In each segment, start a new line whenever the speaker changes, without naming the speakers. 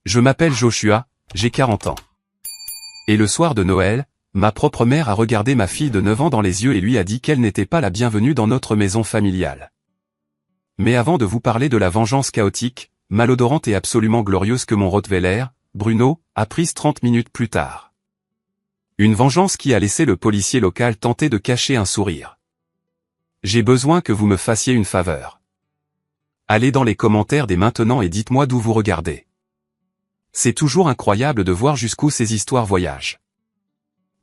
Je m'appelle Joshua, j'ai 40 ans. Et le soir de Noël, ma propre mère a regardé ma fille de 9 ans dans les yeux et lui a dit qu'elle n'était pas la bienvenue dans notre maison familiale. Mais avant de vous parler de la vengeance chaotique, malodorante et absolument glorieuse que mon Rottweiler, Bruno, a prise 30 minutes plus tard. Une vengeance qui a laissé le policier local tenter de cacher un sourire. J'ai besoin que vous me fassiez une faveur. Allez dans les commentaires dès maintenant et dites-moi d'où vous regardez. C'est toujours incroyable de voir jusqu'où ces histoires voyagent.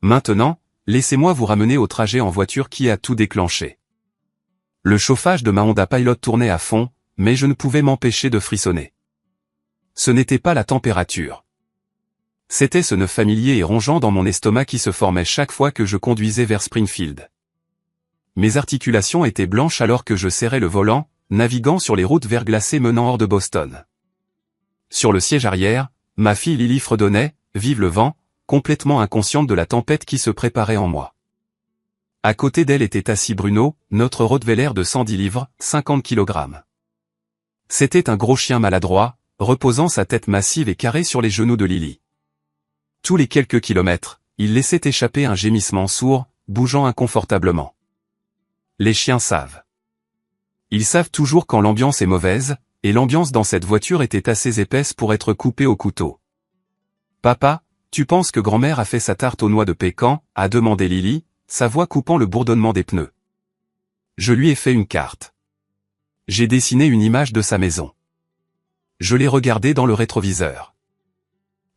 Maintenant, laissez-moi vous ramener au trajet en voiture qui a tout déclenché. Le chauffage de ma Honda Pilot tournait à fond, mais je ne pouvais m'empêcher de frissonner. Ce n'était pas la température. C'était ce nœud familier et rongeant dans mon estomac qui se formait chaque fois que je conduisais vers Springfield. Mes articulations étaient blanches alors que je serrais le volant, naviguant sur les routes verglacées menant hors de Boston. Sur le siège arrière, ma fille Lily fredonnait, vive le vent, complètement inconsciente de la tempête qui se préparait en moi. À côté d'elle était assis Bruno, notre Rottweiler de 110 livres, 50 kg. C'était un gros chien maladroit, reposant sa tête massive et carrée sur les genoux de Lily. Tous les quelques kilomètres, il laissait échapper un gémissement sourd, bougeant inconfortablement. Les chiens savent. Ils savent toujours quand l'ambiance est mauvaise, et l'ambiance dans cette voiture était assez épaisse pour être coupée au couteau. « Papa, tu penses que grand-mère a fait sa tarte aux noix de pécan ?» a demandé Lily, sa voix coupant le bourdonnement des pneus. Je lui ai fait une carte. J'ai dessiné une image de sa maison. Je l'ai regardée dans le rétroviseur.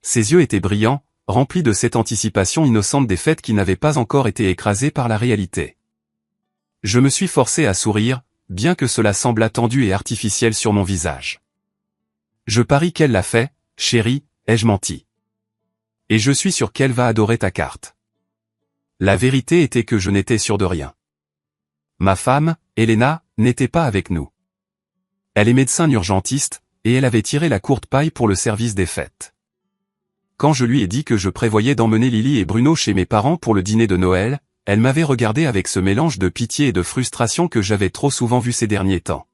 Ses yeux étaient brillants, remplis de cette anticipation innocente des fêtes qui n'avaient pas encore été écrasées par la réalité. Je me suis forcé à sourire, bien que cela semble attendu et artificiel sur mon visage. Je parie qu'elle l'a fait, chérie, ai-je menti. Et je suis sûr qu'elle va adorer ta carte. La vérité était que je n'étais sûr de rien. Ma femme, Elena, n'était pas avec nous. Elle est médecin urgentiste, et elle avait tiré la courte paille pour le service des fêtes. Quand je lui ai dit que je prévoyais d'emmener Lily et Bruno chez mes parents pour le dîner de Noël, elle m'avait regardé avec ce mélange de pitié et de frustration que j'avais trop souvent vu ces derniers temps.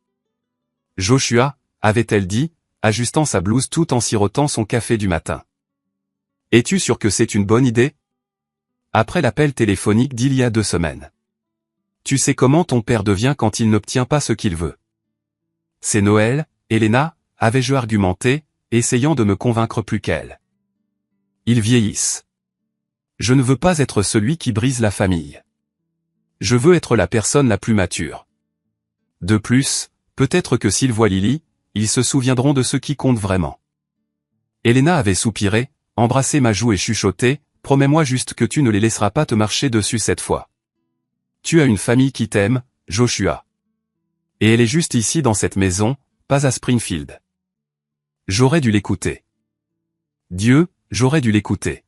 « Joshua » avait-elle dit, ajustant sa blouse tout en sirotant son café du matin. « Es-tu sûr que c'est une bonne idée ?» Après l'appel téléphonique d'il y a 2 semaines. « Tu sais comment ton père devient quand il n'obtient pas ce qu'il veut. »« C'est Noël, Elena » avais-je argumenté, essayant de me convaincre plus qu'elle. « Ils vieillissent. Je ne veux pas être celui qui brise la famille. Je veux être la personne la plus mature. De plus, peut-être que s'ils voient Lily, ils se souviendront de ce qui compte vraiment. » Elena avait soupiré, embrassé ma joue et chuchoté, « Promets-moi juste que tu ne les laisseras pas te marcher dessus cette fois. Tu as une famille qui t'aime, Joshua. Et elle est juste ici dans cette maison, pas à Springfield. » J'aurais dû l'écouter. Dieu, j'aurais dû l'écouter.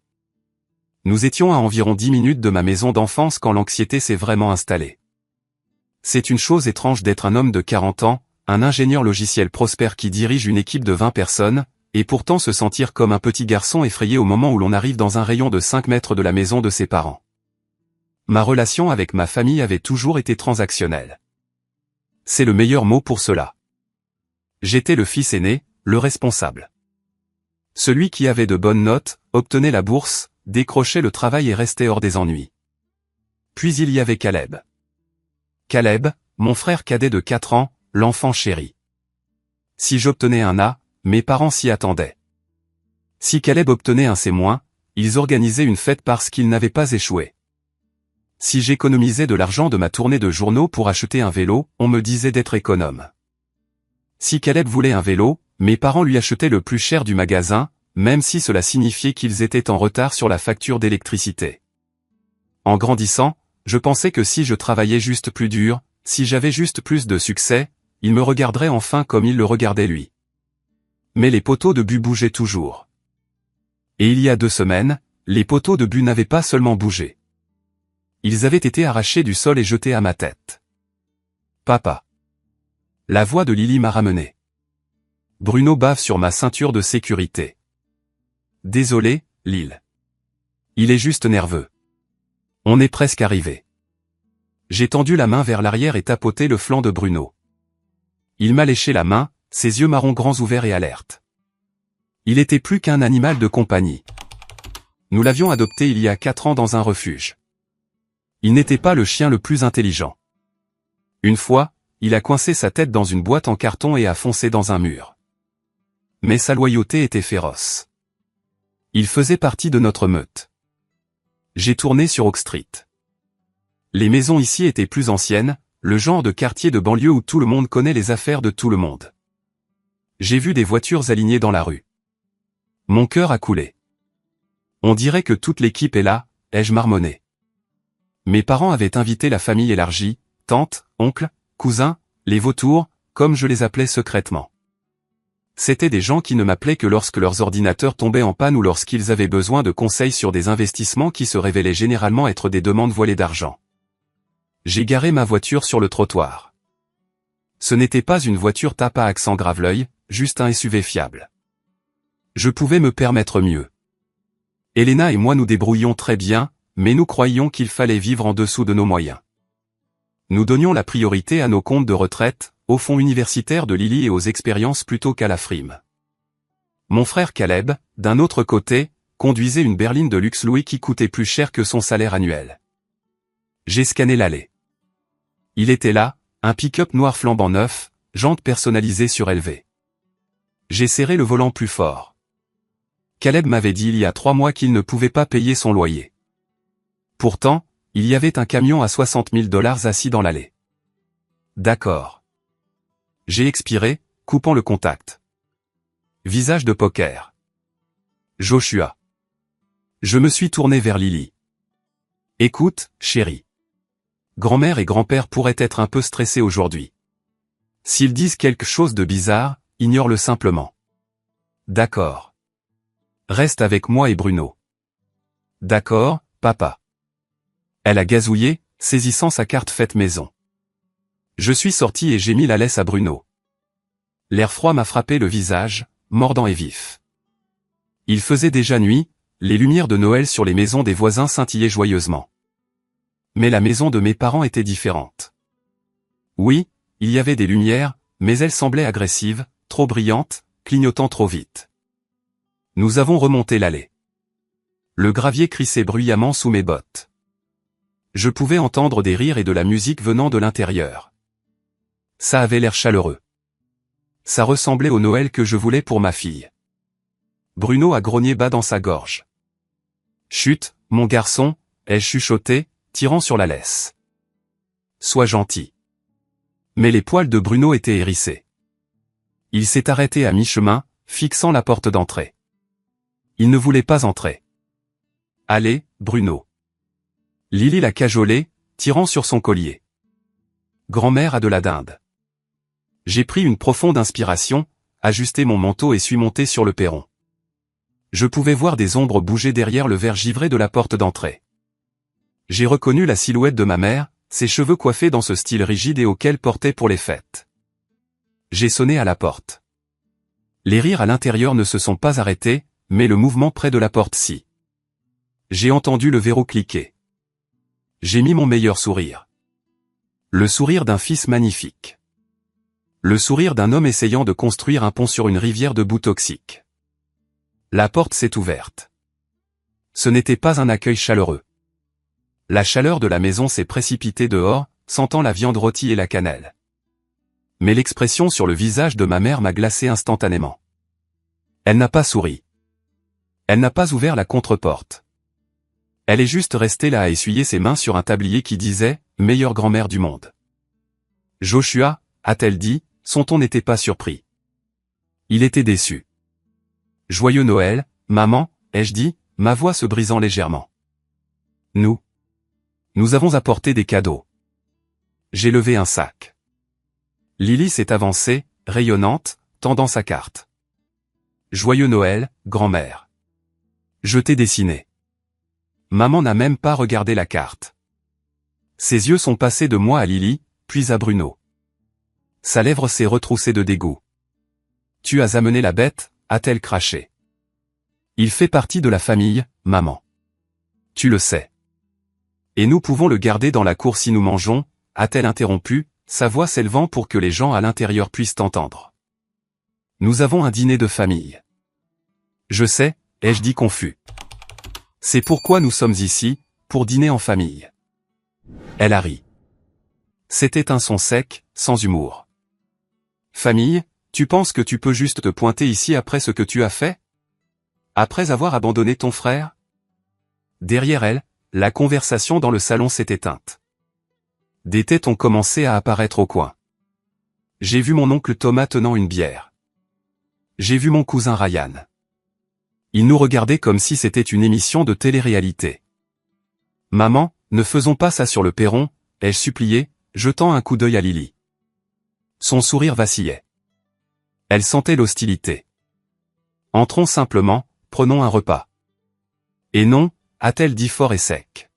Nous étions à environ 10 minutes de ma maison d'enfance quand l'anxiété s'est vraiment installée. C'est une chose étrange d'être un homme de 40 ans, un ingénieur logiciel prospère qui dirige une équipe de 20 personnes, et pourtant se sentir comme un petit garçon effrayé au moment où l'on arrive dans un rayon de 5 mètres de la maison de ses parents. Ma relation avec ma famille avait toujours été transactionnelle. C'est le meilleur mot pour cela. J'étais le fils aîné, le responsable. Celui qui avait de bonnes notes, obtenait la bourse, décrochait le travail et restait hors des ennuis. Puis il y avait Caleb. Caleb, mon frère cadet de 4 ans, l'enfant chéri. Si j'obtenais un A, mes parents s'y attendaient. Si Caleb obtenait un C-, ils organisaient une fête parce qu'il n'avait pas échoué. Si j'économisais de l'argent de ma tournée de journaux pour acheter un vélo, on me disait d'être économe. Si Caleb voulait un vélo, mes parents lui achetaient le plus cher du magasin, même si cela signifiait qu'ils étaient en retard sur la facture d'électricité. En grandissant, je pensais que si je travaillais juste plus dur, si j'avais juste plus de succès, il me regarderait enfin comme il le regardait lui. Mais les poteaux de but bougeaient toujours. Et il y a 2 semaines, les poteaux de but n'avaient pas seulement bougé. Ils avaient été arrachés du sol et jetés à ma tête. « Papa. » La voix de Lily m'a ramené. Bruno bave sur ma ceinture de sécurité. « Désolé, Lil. Il est juste nerveux. On est presque arrivé. » J'ai tendu la main vers l'arrière et tapoté le flanc de Bruno. Il m'a léché la main, ses yeux marrons grands ouverts et alertes. Il était plus qu'un animal de compagnie. Nous l'avions adopté il y a 4 ans dans un refuge. Il n'était pas le chien le plus intelligent. Une fois, il a coincé sa tête dans une boîte en carton et a foncé dans un mur. Mais sa loyauté était féroce. Il faisait partie de notre meute. J'ai tourné sur Oak Street. Les maisons ici étaient plus anciennes, le genre de quartier de banlieue où tout le monde connaît les affaires de tout le monde. J'ai vu des voitures alignées dans la rue. Mon cœur a coulé. On dirait que toute l'équipe est là, ai-je marmonné. Mes parents avaient invité la famille élargie, tantes, oncles, cousins, les vautours, comme je les appelais secrètement. C'étaient des gens qui ne m'appelaient que lorsque leurs ordinateurs tombaient en panne ou lorsqu'ils avaient besoin de conseils sur des investissements qui se révélaient généralement être des demandes voilées d'argent. J'ai garé ma voiture sur le trottoir. Ce n'était pas une voiture tape à accent grave-l'œil, juste un SUV fiable. Je pouvais me permettre mieux. Elena et moi nous débrouillions très bien, mais nous croyions qu'il fallait vivre en dessous de nos moyens. Nous donnions la priorité à nos comptes de retraite, aux fonds universitaires de Lily et aux expériences plutôt qu'à la frime. Mon frère Caleb, d'un autre côté, conduisait une berline de luxe Louis qui coûtait plus cher que son salaire annuel. J'ai scanné l'allée. Il était là, un pick-up noir flambant neuf, jantes personnalisées surélevées. J'ai serré le volant plus fort. Caleb m'avait dit il y a 3 mois qu'il ne pouvait pas payer son loyer. Pourtant, il y avait un camion à $60 000 assis dans l'allée. D'accord. J'ai expiré, coupant le contact. Visage de poker. Joshua. Je me suis tourné vers Lily. Écoute, chérie. Grand-mère et grand-père pourraient être un peu stressés aujourd'hui. S'ils disent quelque chose de bizarre, ignore-le simplement. D'accord. Reste avec moi et Bruno. D'accord, papa. Elle a gazouillé, saisissant sa carte faite maison. Je suis sorti et j'ai mis la laisse à Bruno. L'air froid m'a frappé le visage, mordant et vif. Il faisait déjà nuit, les lumières de Noël sur les maisons des voisins scintillaient joyeusement. Mais la maison de mes parents était différente. Oui, il y avait des lumières, mais elles semblaient agressives, trop brillantes, clignotant trop vite. Nous avons remonté l'allée. Le gravier crissait bruyamment sous mes bottes. Je pouvais entendre des rires et de la musique venant de l'intérieur. Ça avait l'air chaleureux. Ça ressemblait au Noël que je voulais pour ma fille. Bruno a grogné bas dans sa gorge. Chut, mon garçon, ai-je chuchoté, tirant sur la laisse. Sois gentil. Mais les poils de Bruno étaient hérissés. Il s'est arrêté à mi-chemin, fixant la porte d'entrée. Il ne voulait pas entrer. Allez, Bruno. Lily l'a cajolé, tirant sur son collier. Grand-mère a de la dinde. J'ai pris une profonde inspiration, ajusté mon manteau et suis monté sur le perron. Je pouvais voir des ombres bouger derrière le verre givré de la porte d'entrée. J'ai reconnu la silhouette de ma mère, ses cheveux coiffés dans ce style rigide et auquel portait pour les fêtes. J'ai sonné à la porte. Les rires à l'intérieur ne se sont pas arrêtés, mais le mouvement près de la porte si. J'ai entendu le verrou cliquer. J'ai mis mon meilleur sourire. Le sourire d'un fils magnifique. Le sourire d'un homme essayant de construire un pont sur une rivière de boue toxique. La porte s'est ouverte. Ce n'était pas un accueil chaleureux. La chaleur de la maison s'est précipitée dehors, sentant la viande rôtie et la cannelle. Mais l'expression sur le visage de ma mère m'a glacé instantanément. Elle n'a pas souri. Elle n'a pas ouvert la contre-porte. Elle est juste restée là à essuyer ses mains sur un tablier qui disait « Meilleure grand-mère du monde ». Joshua, a-t-elle dit, son ton n'était pas surpris. Il était déçu. Joyeux Noël, maman, ai-je dit, ma voix se brisant légèrement. Nous avons apporté des cadeaux. J'ai levé un sac. Lily s'est avancée, rayonnante, tendant sa carte. Joyeux Noël, grand-mère. Je t'ai dessiné. Maman n'a même pas regardé la carte. Ses yeux sont passés de moi à Lily, puis à Bruno. Sa lèvre s'est retroussée de dégoût. Tu as amené la bête, a-t-elle craché. Il fait partie de la famille, maman. Tu le sais. Et nous pouvons le garder dans la cour si nous mangeons, a-t-elle interrompu, sa voix s'élevant pour que les gens à l'intérieur puissent entendre. Nous avons un dîner de famille. Je sais, ai-je dit confus. C'est pourquoi nous sommes ici, pour dîner en famille. Elle a ri. C'était un son sec, sans humour. Famille, tu penses que tu peux juste te pointer ici après ce que tu as fait? Après avoir abandonné ton frère? Derrière elle, la conversation dans le salon s'est éteinte. Des têtes ont commencé à apparaître au coin. J'ai vu mon oncle Thomas tenant une bière. J'ai vu mon cousin Ryan. Ils nous regardaient comme si c'était une émission de télé-réalité. Maman, ne faisons pas ça sur le perron, ai-je supplié, jetant un coup d'œil à Lily. Son sourire vacillait. Elle sentait l'hostilité. Entrons simplement, prenons un repas. Et non, a-t-elle dit fort et sec.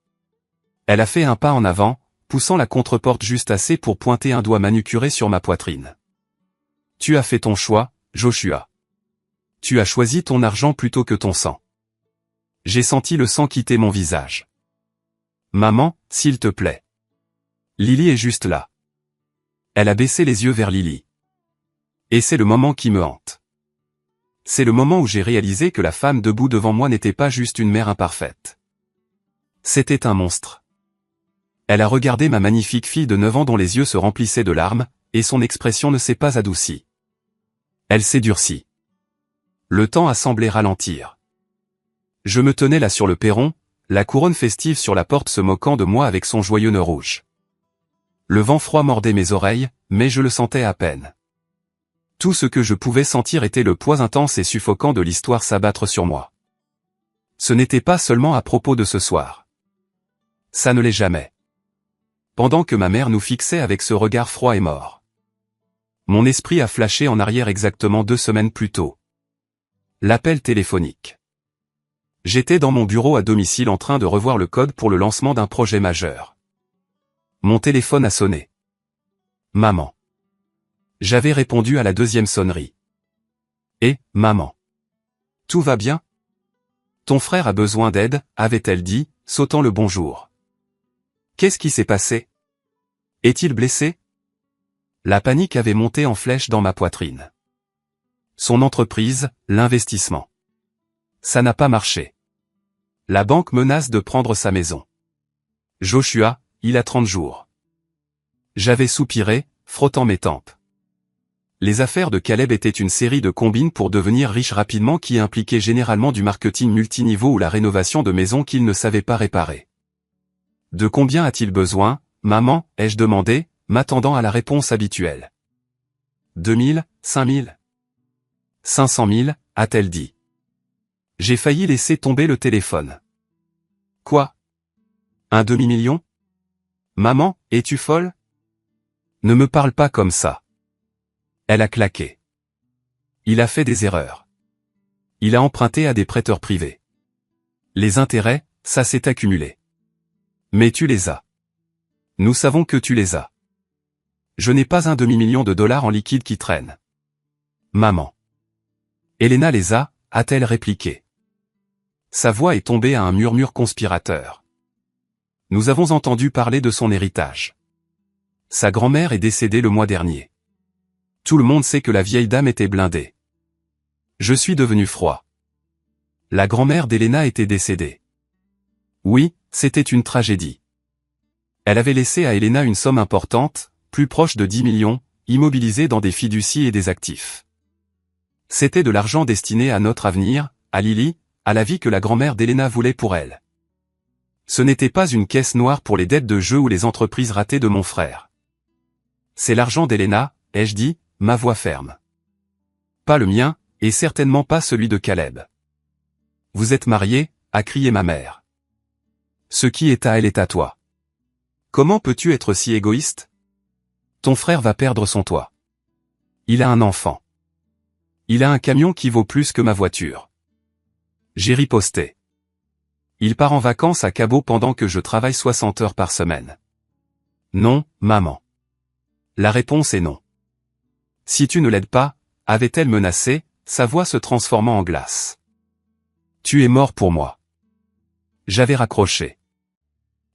Elle a fait un pas en avant, poussant la contreporte juste assez pour pointer un doigt manucuré sur ma poitrine. Tu as fait ton choix, Joshua. Tu as choisi ton argent plutôt que ton sang. J'ai senti le sang quitter mon visage. Maman, s'il te plaît. Lily est juste là. Elle a baissé les yeux vers Lily. Et c'est le moment qui me hante. C'est le moment où j'ai réalisé que la femme debout devant moi n'était pas juste une mère imparfaite. C'était un monstre. Elle a regardé ma magnifique fille de 9 ans dont les yeux se remplissaient de larmes, et son expression ne s'est pas adoucie. Elle s'est durcie. Le temps a semblé ralentir. Je me tenais là sur le perron, la couronne festive sur la porte se moquant de moi avec son joyeux nœud rouge. Le vent froid mordait mes oreilles, mais je le sentais à peine. Tout ce que je pouvais sentir était le poids intense et suffocant de l'histoire s'abattre sur moi. Ce n'était pas seulement à propos de ce soir. Ça ne l'est jamais. Pendant que ma mère nous fixait avec ce regard froid et mort. Mon esprit a flashé en arrière exactement 2 semaines plus tôt. L'appel téléphonique. J'étais dans mon bureau à domicile en train de revoir le code pour le lancement d'un projet majeur. Mon téléphone a sonné. Maman. J'avais répondu à la 2e sonnerie. Et, maman. Tout va bien? Ton frère a besoin d'aide, avait-elle dit, sautant le bonjour. Qu'est-ce qui s'est passé? Est-il blessé? La panique avait monté en flèche dans ma poitrine. Son entreprise, l'investissement. Ça n'a pas marché. La banque menace de prendre sa maison. Joshua, il a 30 jours. J'avais soupiré, frottant mes tempes. Les affaires de Caleb étaient une série de combines pour devenir riche rapidement qui impliquaient généralement du marketing multiniveau ou la rénovation de maisons qu'il ne savait pas réparer. De combien a-t-il besoin, maman, ai-je demandé, m'attendant à la réponse habituelle. 2000, 5000. 500 000, a-t-elle dit. J'ai failli laisser tomber le téléphone. Quoi? Un demi-million? Maman, es-tu folle? Ne me parle pas comme ça. Elle a claqué. Il a fait des erreurs. Il a emprunté à des prêteurs privés. Les intérêts, ça s'est accumulé. Mais tu les as. Nous savons que tu les as. Je n'ai pas un demi-million de dollars en liquide qui traîne. Maman. Elena les a-t-elle répliqué. Sa voix est tombée à un murmure conspirateur. Nous avons entendu parler de son héritage. Sa grand-mère est décédée le mois dernier. Tout le monde sait que la vieille dame était blindée. Je suis devenu froid. La grand-mère d'Elena était décédée. Oui, c'était une tragédie. Elle avait laissé à Elena une somme importante, plus proche de 10 millions, immobilisée dans des fiducies et des actifs. C'était de l'argent destiné à notre avenir, à Lily, à la vie que la grand-mère d'Elena voulait pour elle. Ce n'était pas une caisse noire pour les dettes de jeu ou les entreprises ratées de mon frère. C'est l'argent d'Elena, ai-je dit, ma voix ferme. Pas le mien, et certainement pas celui de Caleb. Vous êtes mariés, a crié ma mère. Ce qui est à elle est à toi. Comment peux-tu être si égoïste? Ton frère va perdre son toit. Il a un enfant. Il a un camion qui vaut plus que ma voiture. J'ai riposté. Il part en vacances à Cabo pendant que je travaille 60 heures par semaine. Non, maman. La réponse est non. Si tu ne l'aides pas, avait-elle menacé, sa voix se transformant en glace. Tu es mort pour moi. J'avais raccroché.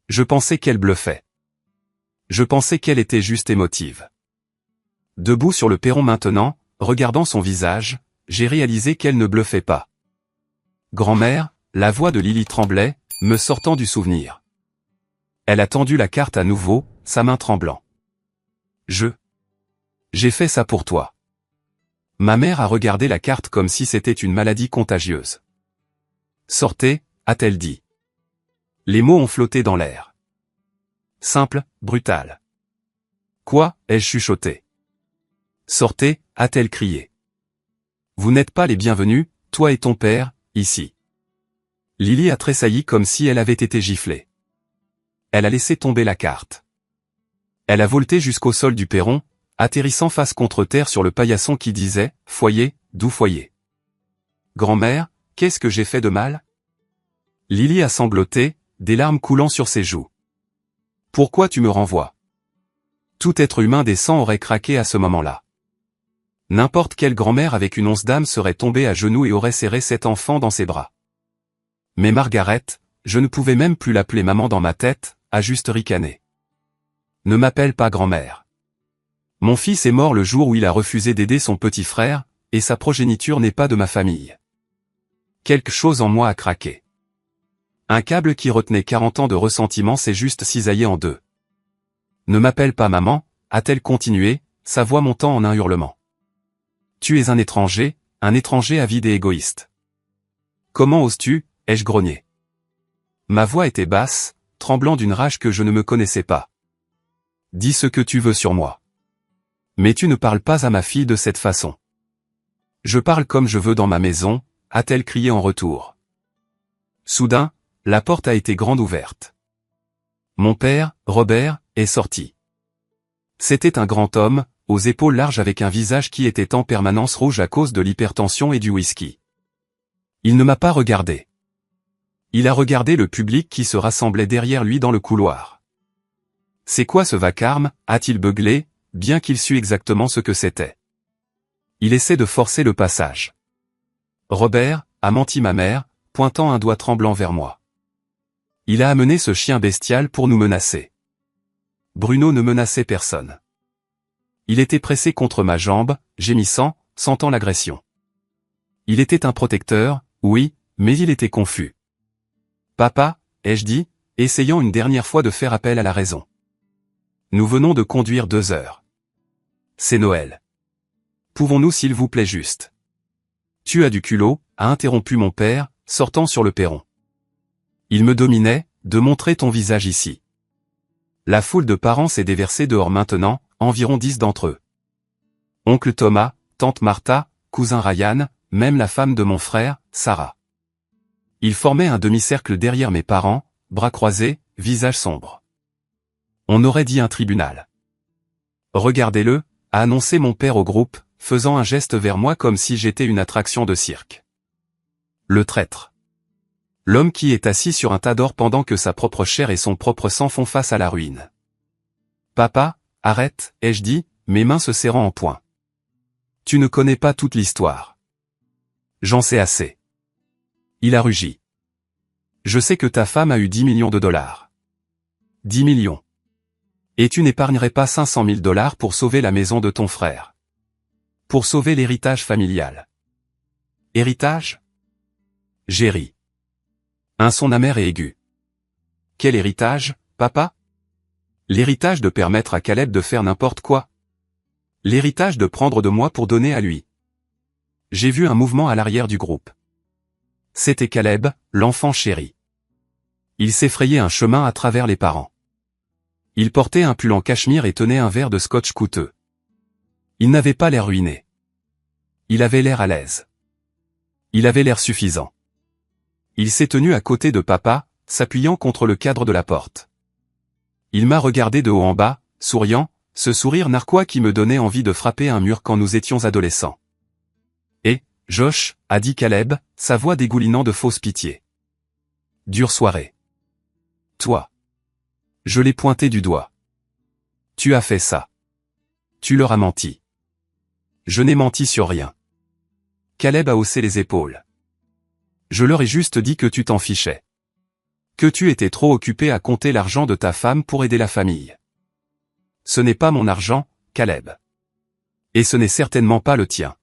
Je pensais qu'elle bluffait. Je pensais qu'elle était juste émotive. Debout sur le perron maintenant, regardant son visage, j'ai réalisé qu'elle ne bluffait pas. Grand-mère, la voix de Lily tremblait, me sortant du souvenir. Elle a tendu la carte à nouveau, sa main tremblant. J'ai fait ça pour toi. Ma mère a regardé la carte comme si c'était une maladie contagieuse. Sortez, a-t-elle dit. Les mots ont flotté dans l'air. Simple, brutal. Quoi, ai-je chuchoté. Sortez, a-t-elle crié. Vous n'êtes pas les bienvenus, toi et ton père, ici. Lily a tressailli comme si elle avait été giflée. Elle a laissé tomber la carte. Elle a volté jusqu'au sol du perron, atterrissant face contre terre sur le paillasson qui disait « Foyer, doux foyer ». Grand-mère, qu'est-ce que j'ai fait de mal? Lily a sangloté, des larmes coulant sur ses joues. Pourquoi tu me renvoies? Tout être humain décent aurait craqué à ce moment-là. N'importe quelle grand-mère avec une once d'âme serait tombée à genoux et aurait serré cet enfant dans ses bras. Mais Margaret, je ne pouvais même plus l'appeler maman dans ma tête, a juste ricané. Ne m'appelle pas grand-mère. Mon fils est mort le jour où il a refusé d'aider son petit frère, et sa progéniture n'est pas de ma famille. Quelque chose en moi a craqué. Un câble qui retenait 40 ans de ressentiment s'est juste cisaillé en deux. Ne m'appelle pas maman, a-t-elle continué, sa voix montant en un hurlement. Tu es un étranger avide et égoïste. Comment oses-tu, ai-je grogné. Ma voix était basse, tremblant d'une rage que je ne me connaissais pas. Dis ce que tu veux sur moi. Mais tu ne parles pas à ma fille de cette façon. Je parle comme je veux dans ma maison, a-t-elle crié en retour. Soudain, la porte a été grande ouverte. Mon père, Robert, est sorti. C'était un grand homme, aux épaules larges avec un visage qui était en permanence rouge à cause de l'hypertension et du whisky. Il ne m'a pas regardé. Il a regardé le public qui se rassemblait derrière lui dans le couloir. C'est quoi ce vacarme, a-t-il beuglé, bien qu'il sût exactement ce que c'était. Il essaie de forcer le passage. Robert, a menti ma mère, pointant un doigt tremblant vers moi. Il a amené ce chien bestial pour nous menacer. Bruno ne menaçait personne. Il était pressé contre ma jambe, gémissant, sentant l'agression. Il était un protecteur, oui, mais il était confus. Papa, ai-je dit, essayant une dernière fois de faire appel à la raison. Nous venons de conduire 2 heures. C'est Noël. Pouvons-nous s'il vous plaît juste. Tu as du culot, a interrompu mon père, sortant sur le perron. Il me dominait, de montrer ton visage ici. La foule de parents s'est déversée dehors maintenant, environ 10 d'entre eux. Oncle Thomas, tante Martha, cousin Ryan, même la femme de mon frère, Sarah. Ils formaient un demi-cercle derrière mes parents, bras croisés, visage sombre. On aurait dit un tribunal. Regardez-le, a annoncé mon père au groupe, faisant un geste vers moi comme si j'étais une attraction de cirque. Le traître. L'homme qui est assis sur un tas d'or pendant que sa propre chair et son propre sang font face à la ruine. Papa, arrête, ai-je dit, mes mains se serrant en poing. Tu ne connais pas toute l'histoire. J'en sais assez. Il a rugi. Je sais que ta femme a eu 10 millions de dollars. 10 millions. Et tu n'épargnerais pas 500 000 dollars pour sauver la maison de ton frère. Pour sauver l'héritage familial. Héritage? J'ai ri. Un son amer et aigu. Quel héritage, papa? L'héritage de permettre à Caleb de faire n'importe quoi. L'héritage de prendre de moi pour donner à lui. J'ai vu un mouvement à l'arrière du groupe. C'était Caleb, l'enfant chéri. Il s'effrayait un chemin à travers les parents. Il portait un pull en cachemire et tenait un verre de scotch coûteux. Il n'avait pas l'air ruiné. Il avait l'air à l'aise. Il avait l'air suffisant. Il s'est tenu à côté de papa, s'appuyant contre le cadre de la porte. Il m'a regardé de haut en bas, souriant, ce sourire narquois qui me donnait envie de frapper un mur quand nous étions adolescents. Et, Josh, a dit Caleb, sa voix dégoulinant de fausse pitié. Dure soirée. Toi. Je l'ai pointé du doigt. Tu as fait ça. Tu leur as menti. Je n'ai menti sur rien. Caleb a haussé les épaules. Je leur ai juste dit que tu t'en fichais. Que tu étais trop occupé à compter l'argent de ta femme pour aider la famille. Ce n'est pas mon argent, Caleb. Et ce n'est certainement pas le tien.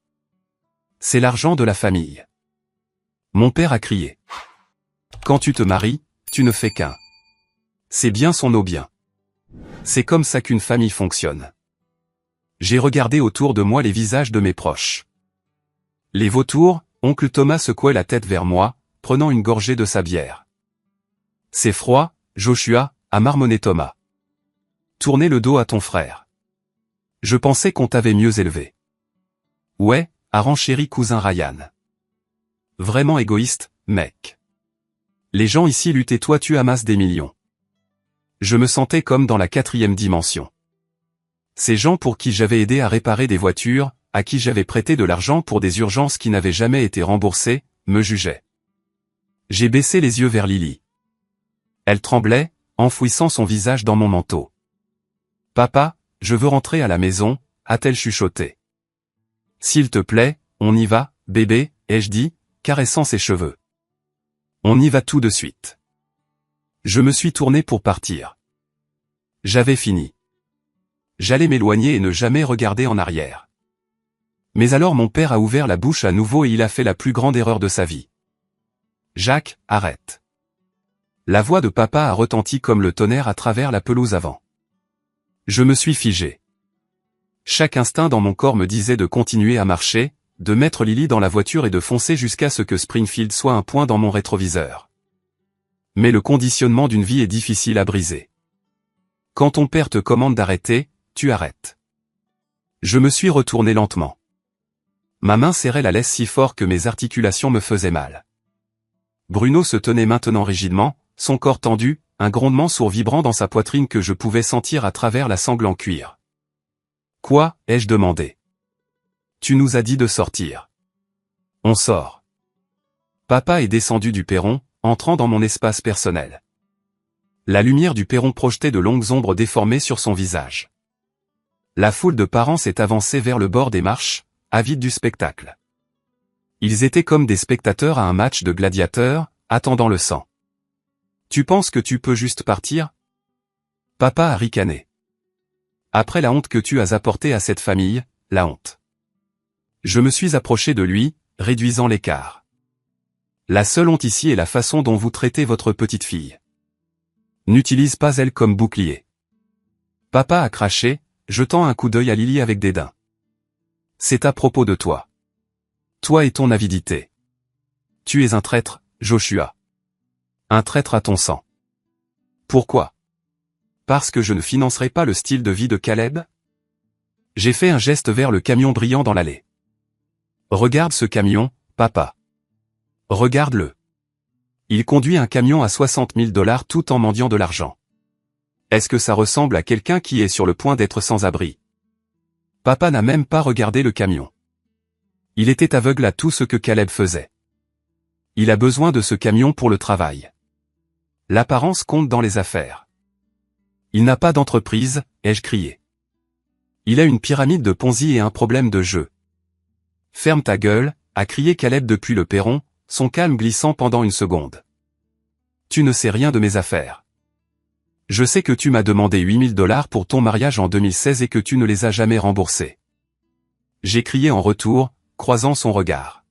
C'est l'argent de la famille. Mon père a crié. Quand tu te maries, tu ne fais qu'un. C'est bien son nos biens. C'est comme ça qu'une famille fonctionne. J'ai regardé autour de moi les visages de mes proches. Les vautours, oncle Thomas secouait la tête vers moi, prenant une gorgée de sa bière. C'est froid, Joshua, a marmonné Thomas. Tournez le dos à ton frère. Je pensais qu'on t'avait mieux élevé. Ouais, a renchéri cousin Ryan. Vraiment égoïste, mec. Les gens ici luttent et toi tu amasses des millions. Je me sentais comme dans la 4e dimension. Ces gens pour qui j'avais aidé à réparer des voitures, à qui j'avais prêté de l'argent pour des urgences qui n'avaient jamais été remboursées, me jugeaient. J'ai baissé les yeux vers Lily. Elle tremblait, enfouissant son visage dans mon manteau. Papa, je veux rentrer à la maison, a-t-elle chuchoté. S'il te plaît, on y va, bébé, ai-je dit, caressant ses cheveux. On y va tout de suite. Je me suis tourné pour partir. J'avais fini. J'allais m'éloigner et ne jamais regarder en arrière. Mais alors mon père a ouvert la bouche à nouveau et il a fait la plus grande erreur de sa vie. Jacques, arrête. La voix de papa a retenti comme le tonnerre à travers la pelouse avant. Je me suis figé. Chaque instinct dans mon corps me disait de continuer à marcher, de mettre Lily dans la voiture et de foncer jusqu'à ce que Springfield soit un point dans mon rétroviseur. Mais le conditionnement d'une vie est difficile à briser. Quand ton père te commande d'arrêter, tu arrêtes. Je me suis retourné lentement. Ma main serrait la laisse si fort que mes articulations me faisaient mal. Bruno se tenait maintenant rigidement, son corps tendu, un grondement sourd vibrant dans sa poitrine que je pouvais sentir à travers la sangle en cuir. Quoi, ai-je demandé. Tu nous as dit de sortir. On sort. Papa est descendu du perron, entrant dans mon espace personnel. La lumière du perron projetait de longues ombres déformées sur son visage. La foule de parents s'est avancée vers le bord des marches, avide du spectacle. Ils étaient comme des spectateurs à un match de gladiateurs, attendant le sang. Tu penses que tu peux juste partir? Papa a ricané. Après la honte que tu as apportée à cette famille, la honte. Je me suis approché de lui, réduisant l'écart. La seule honte ici est la façon dont vous traitez votre petite fille. N'utilise pas elle comme bouclier. Papa a craché, jetant un coup d'œil à Lily avec dédain. C'est à propos de toi. Toi et ton avidité. Tu es un traître, Joshua. Un traître à ton sang. Pourquoi? Parce que je ne financerai pas le style de vie de Caleb? J'ai fait un geste vers le camion brillant dans l'allée. Regarde ce camion, papa. Regarde-le. Il conduit un camion à 60 000 $ tout en mendiant de l'argent. Est-ce que ça ressemble à quelqu'un qui est sur le point d'être sans abri? Papa n'a même pas regardé le camion. Il était aveugle à tout ce que Caleb faisait. Il a besoin de ce camion pour le travail. L'apparence compte dans les affaires. Il n'a pas d'entreprise, ai-je crié. Il a une pyramide de Ponzi et un problème de jeu. Ferme ta gueule, a crié Caleb depuis le perron, son calme glissant pendant une seconde. Tu ne sais rien de mes affaires. Je sais que tu m'as demandé 8 000 $ pour ton mariage en 2016 et que tu ne les as jamais remboursés. J'ai crié en retour, croisant son regard.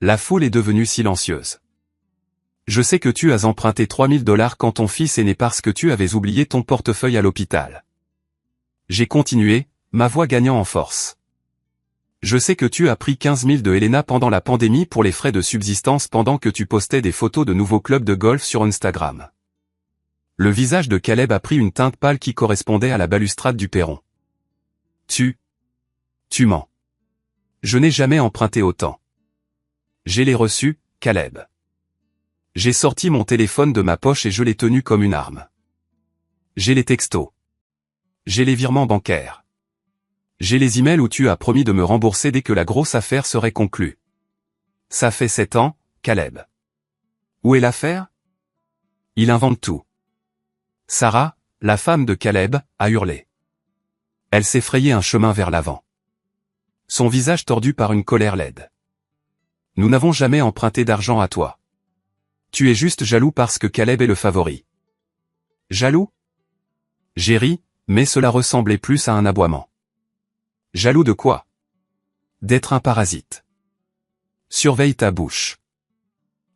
La foule est devenue silencieuse. Je sais que tu as emprunté 3 000 $ quand ton fils est né parce que tu avais oublié ton portefeuille à l'hôpital. J'ai continué, ma voix gagnant en force. Je sais que tu as pris 15 000 de Helena pendant la pandémie pour les frais de subsistance pendant que tu postais des photos de nouveaux clubs de golf sur Instagram. Le visage de Caleb a pris une teinte pâle qui correspondait à la balustrade du perron. Tu mens. Je n'ai jamais emprunté autant. J'ai les reçus, Caleb. J'ai sorti mon téléphone de ma poche et je l'ai tenu comme une arme. J'ai les textos. J'ai les virements bancaires. J'ai les emails où tu as promis de me rembourser dès que la grosse affaire serait conclue. Ça fait 7 ans, Caleb. Où est l'affaire? Il invente tout. Sarah, la femme de Caleb, a hurlé. Elle s'est frayé un chemin vers l'avant. Son visage tordu par une colère laide. Nous n'avons jamais emprunté d'argent à toi. Tu es juste jaloux parce que Caleb est le favori. Jaloux? J'ai ri, mais cela ressemblait plus à un aboiement. Jaloux de quoi? D'être un parasite. Surveille ta bouche.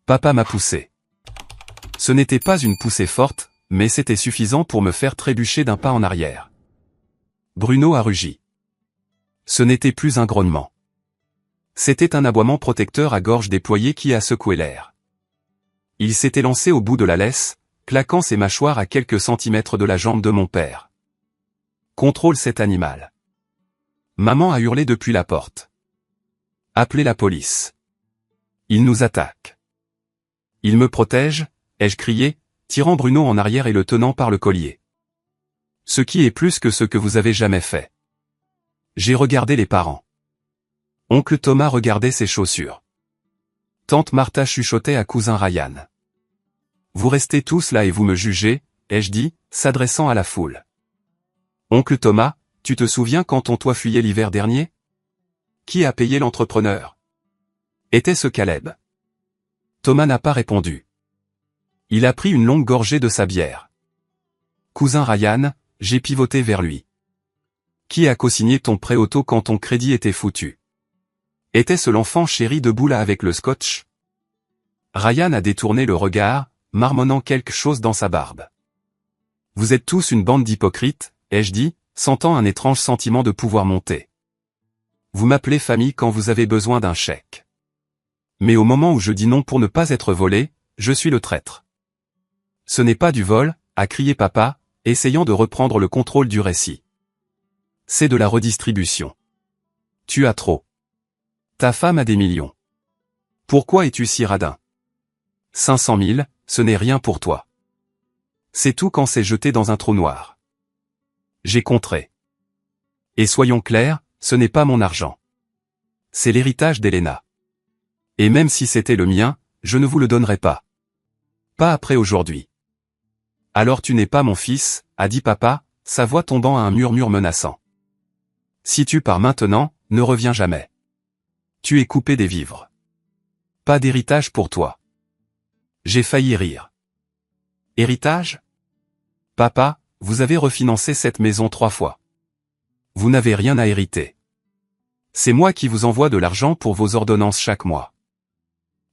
Papa m'a poussé. Ce n'était pas une poussée forte, mais c'était suffisant pour me faire trébucher d'un pas en arrière. Bruno a rugi. Ce n'était plus un grognement. C'était un aboiement protecteur à gorge déployée qui a secoué l'air. Il s'était lancé au bout de la laisse, claquant ses mâchoires à quelques centimètres de la jambe de mon père. Contrôle cet animal. Maman a hurlé depuis la porte. Appelez la police. Il nous attaque. Il me protège, ai-je crié, tirant Bruno en arrière et le tenant par le collier. Ce qui est plus que ce que vous avez jamais fait. J'ai regardé les parents. Oncle Thomas regardait ses chaussures. Tante Martha chuchotait à cousin Ryan. Vous restez tous là et vous me jugez, ai-je dit, s'adressant à la foule. Oncle Thomas, tu te souviens quand on toi fuyait l'hiver dernier? Qui a payé l'entrepreneur? Était-ce Caleb? Thomas n'a pas répondu. Il a pris une longue gorgée de sa bière. Cousin Ryan, j'ai pivoté vers lui. Qui a co-signé ton prêt auto quand ton crédit était foutu? Était-ce l'enfant chéri debout là avec le scotch? Ryan a détourné le regard, marmonnant quelque chose dans sa barbe. Vous êtes tous une bande d'hypocrites, ai-je dit, sentant un étrange sentiment de pouvoir monter. Vous m'appelez famille quand vous avez besoin d'un chèque. Mais au moment où je dis non pour ne pas être volé, je suis le traître. Ce n'est pas du vol, a crié papa, essayant de reprendre le contrôle du récit. C'est de la redistribution. Tu as trop. Ta femme a des millions. Pourquoi es-tu si radin? 500 000, ce n'est rien pour toi. C'est tout quand c'est jeté dans un trou noir. J'ai contré. Et soyons clairs, ce n'est pas mon argent. C'est l'héritage d'Elena. Et même si c'était le mien, je ne vous le donnerai pas. Pas après aujourd'hui. Alors tu n'es pas mon fils, a dit papa, sa voix tombant à un murmure menaçant. Si tu pars maintenant, ne reviens jamais. Tu es coupé des vivres. Pas d'héritage pour toi. J'ai failli rire. Héritage? Papa, vous avez refinancé cette maison 3 fois. Vous n'avez rien à hériter. C'est moi qui vous envoie de l'argent pour vos ordonnances chaque mois.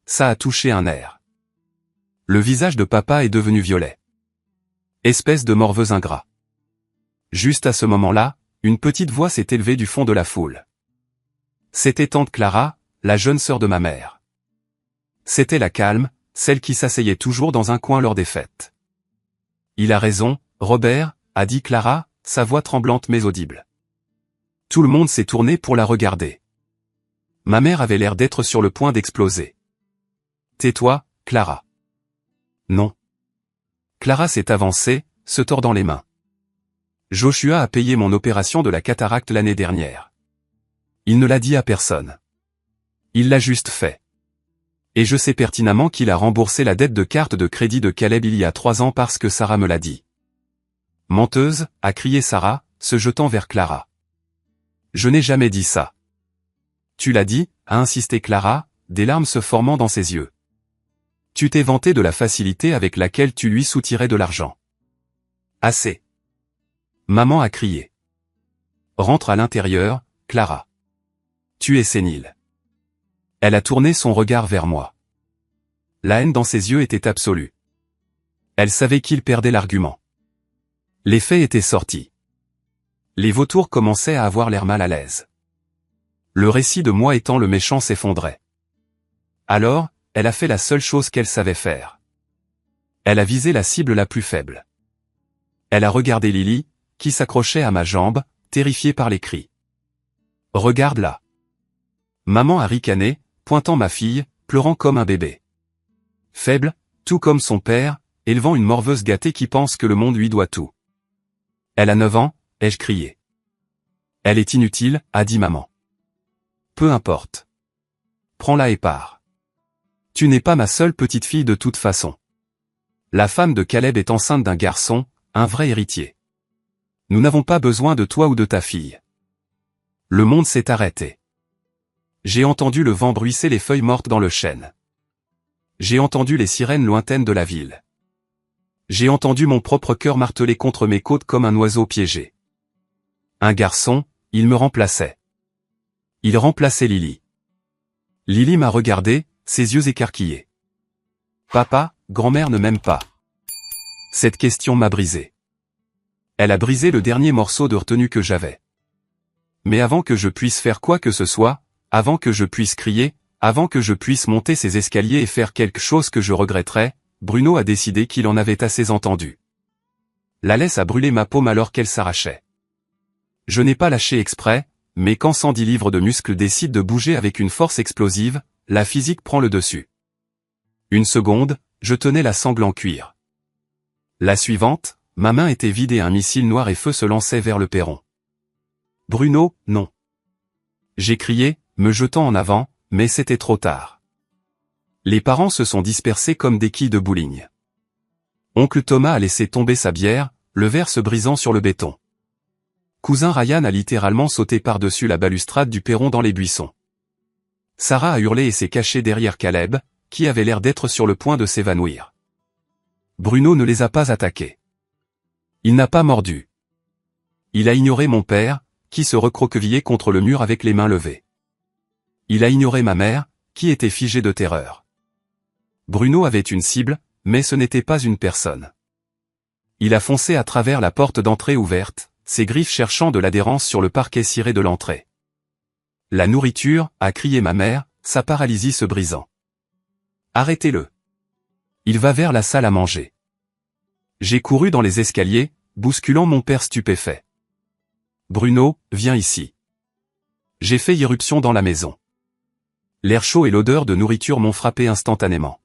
Ça a touché un nerf. Le visage de papa est devenu violet. Espèce de morveux ingrat. Juste à ce moment-là, une petite voix s'est élevée du fond de la foule. C'était tante Clara, la jeune sœur de ma mère. C'était la calme, celle qui s'asseyait toujours dans un coin lors des fêtes. Il a raison, Robert, a dit Clara, sa voix tremblante mais audible. Tout le monde s'est tourné pour la regarder. Ma mère avait l'air d'être sur le point d'exploser. Tais-toi, Clara. Non. Clara s'est avancée, se tordant les mains. Joshua a payé mon opération de la cataracte l'année dernière. Il ne l'a dit à personne. Il l'a juste fait. Et je sais pertinemment qu'il a remboursé la dette de carte de crédit de Caleb il y a 3 ans parce que Sarah me l'a dit. Menteuse, a crié Sarah, se jetant vers Clara. Je n'ai jamais dit ça. Tu l'as dit, a insisté Clara, des larmes se formant dans ses yeux. Tu t'es vanté de la facilité avec laquelle tu lui soutirais de l'argent. Assez. Maman a crié. Rentre à l'intérieur, Clara. Tu es sénile. Elle a tourné son regard vers moi. La haine dans ses yeux était absolue. Elle savait qu'il perdait l'argument. Les faits étaient sortis. Les vautours commençaient à avoir l'air mal à l'aise. Le récit de moi étant le méchant s'effondrait. Alors, elle a fait la seule chose qu'elle savait faire. Elle a visé la cible la plus faible. Elle a regardé Lily, qui s'accrochait à ma jambe, terrifiée par les cris. Regarde là. Maman a ricané, pointant ma fille, pleurant comme un bébé. Faible, tout comme son père, élevant une morveuse gâtée qui pense que le monde lui doit tout. Elle a 9 ans, ai-je crié. Elle est inutile, a dit maman. Peu importe. Prends-la et pars. Tu n'es pas ma seule petite fille de toute façon. La femme de Caleb est enceinte d'un garçon, un vrai héritier. Nous n'avons pas besoin de toi ou de ta fille. Le monde s'est arrêté. J'ai entendu le vent bruisser les feuilles mortes dans le chêne. J'ai entendu les sirènes lointaines de la ville. J'ai entendu mon propre cœur marteler contre mes côtes comme un oiseau piégé. Un garçon, il me remplaçait. Il remplaçait Lily. Lily m'a regardé, ses yeux écarquillés. Papa, grand-mère ne m'aime pas. Cette question m'a brisé. Elle a brisé le dernier morceau de retenue que j'avais. Mais avant que je puisse faire quoi que ce soit, avant que je puisse crier, avant que je puisse monter ces escaliers et faire quelque chose que je regretterais, Bruno a décidé qu'il en avait assez entendu. La laisse a brûlé ma paume alors qu'elle s'arrachait. Je n'ai pas lâché exprès, mais quand 110 livres de muscles décident de bouger avec une force explosive, la physique prend le dessus. Une seconde, je tenais la sangle en cuir. La suivante, ma main était vide et un missile noir et feu se lançait vers le perron. Bruno, non. J'ai crié, me jetant en avant, mais c'était trop tard. Les parents se sont dispersés comme des quilles de bowling. Oncle Thomas a laissé tomber sa bière, le verre se brisant sur le béton. Cousin Ryan a littéralement sauté par-dessus la balustrade du perron dans les buissons. Sarah a hurlé et s'est cachée derrière Caleb, qui avait l'air d'être sur le point de s'évanouir. Bruno ne les a pas attaqués. Il n'a pas mordu. Il a ignoré mon père, qui se recroquevillait contre le mur avec les mains levées. Il a ignoré ma mère, qui était figée de terreur. Bruno avait une cible, mais ce n'était pas une personne. Il a foncé à travers la porte d'entrée ouverte, ses griffes cherchant de l'adhérence sur le parquet ciré de l'entrée. La nourriture, a crié ma mère, sa paralysie se brisant. Arrêtez-le. Il va vers la salle à manger. J'ai couru dans les escaliers, bousculant mon père stupéfait. Bruno, viens ici. J'ai fait irruption dans la maison. L'air chaud et l'odeur de nourriture m'ont frappé instantanément.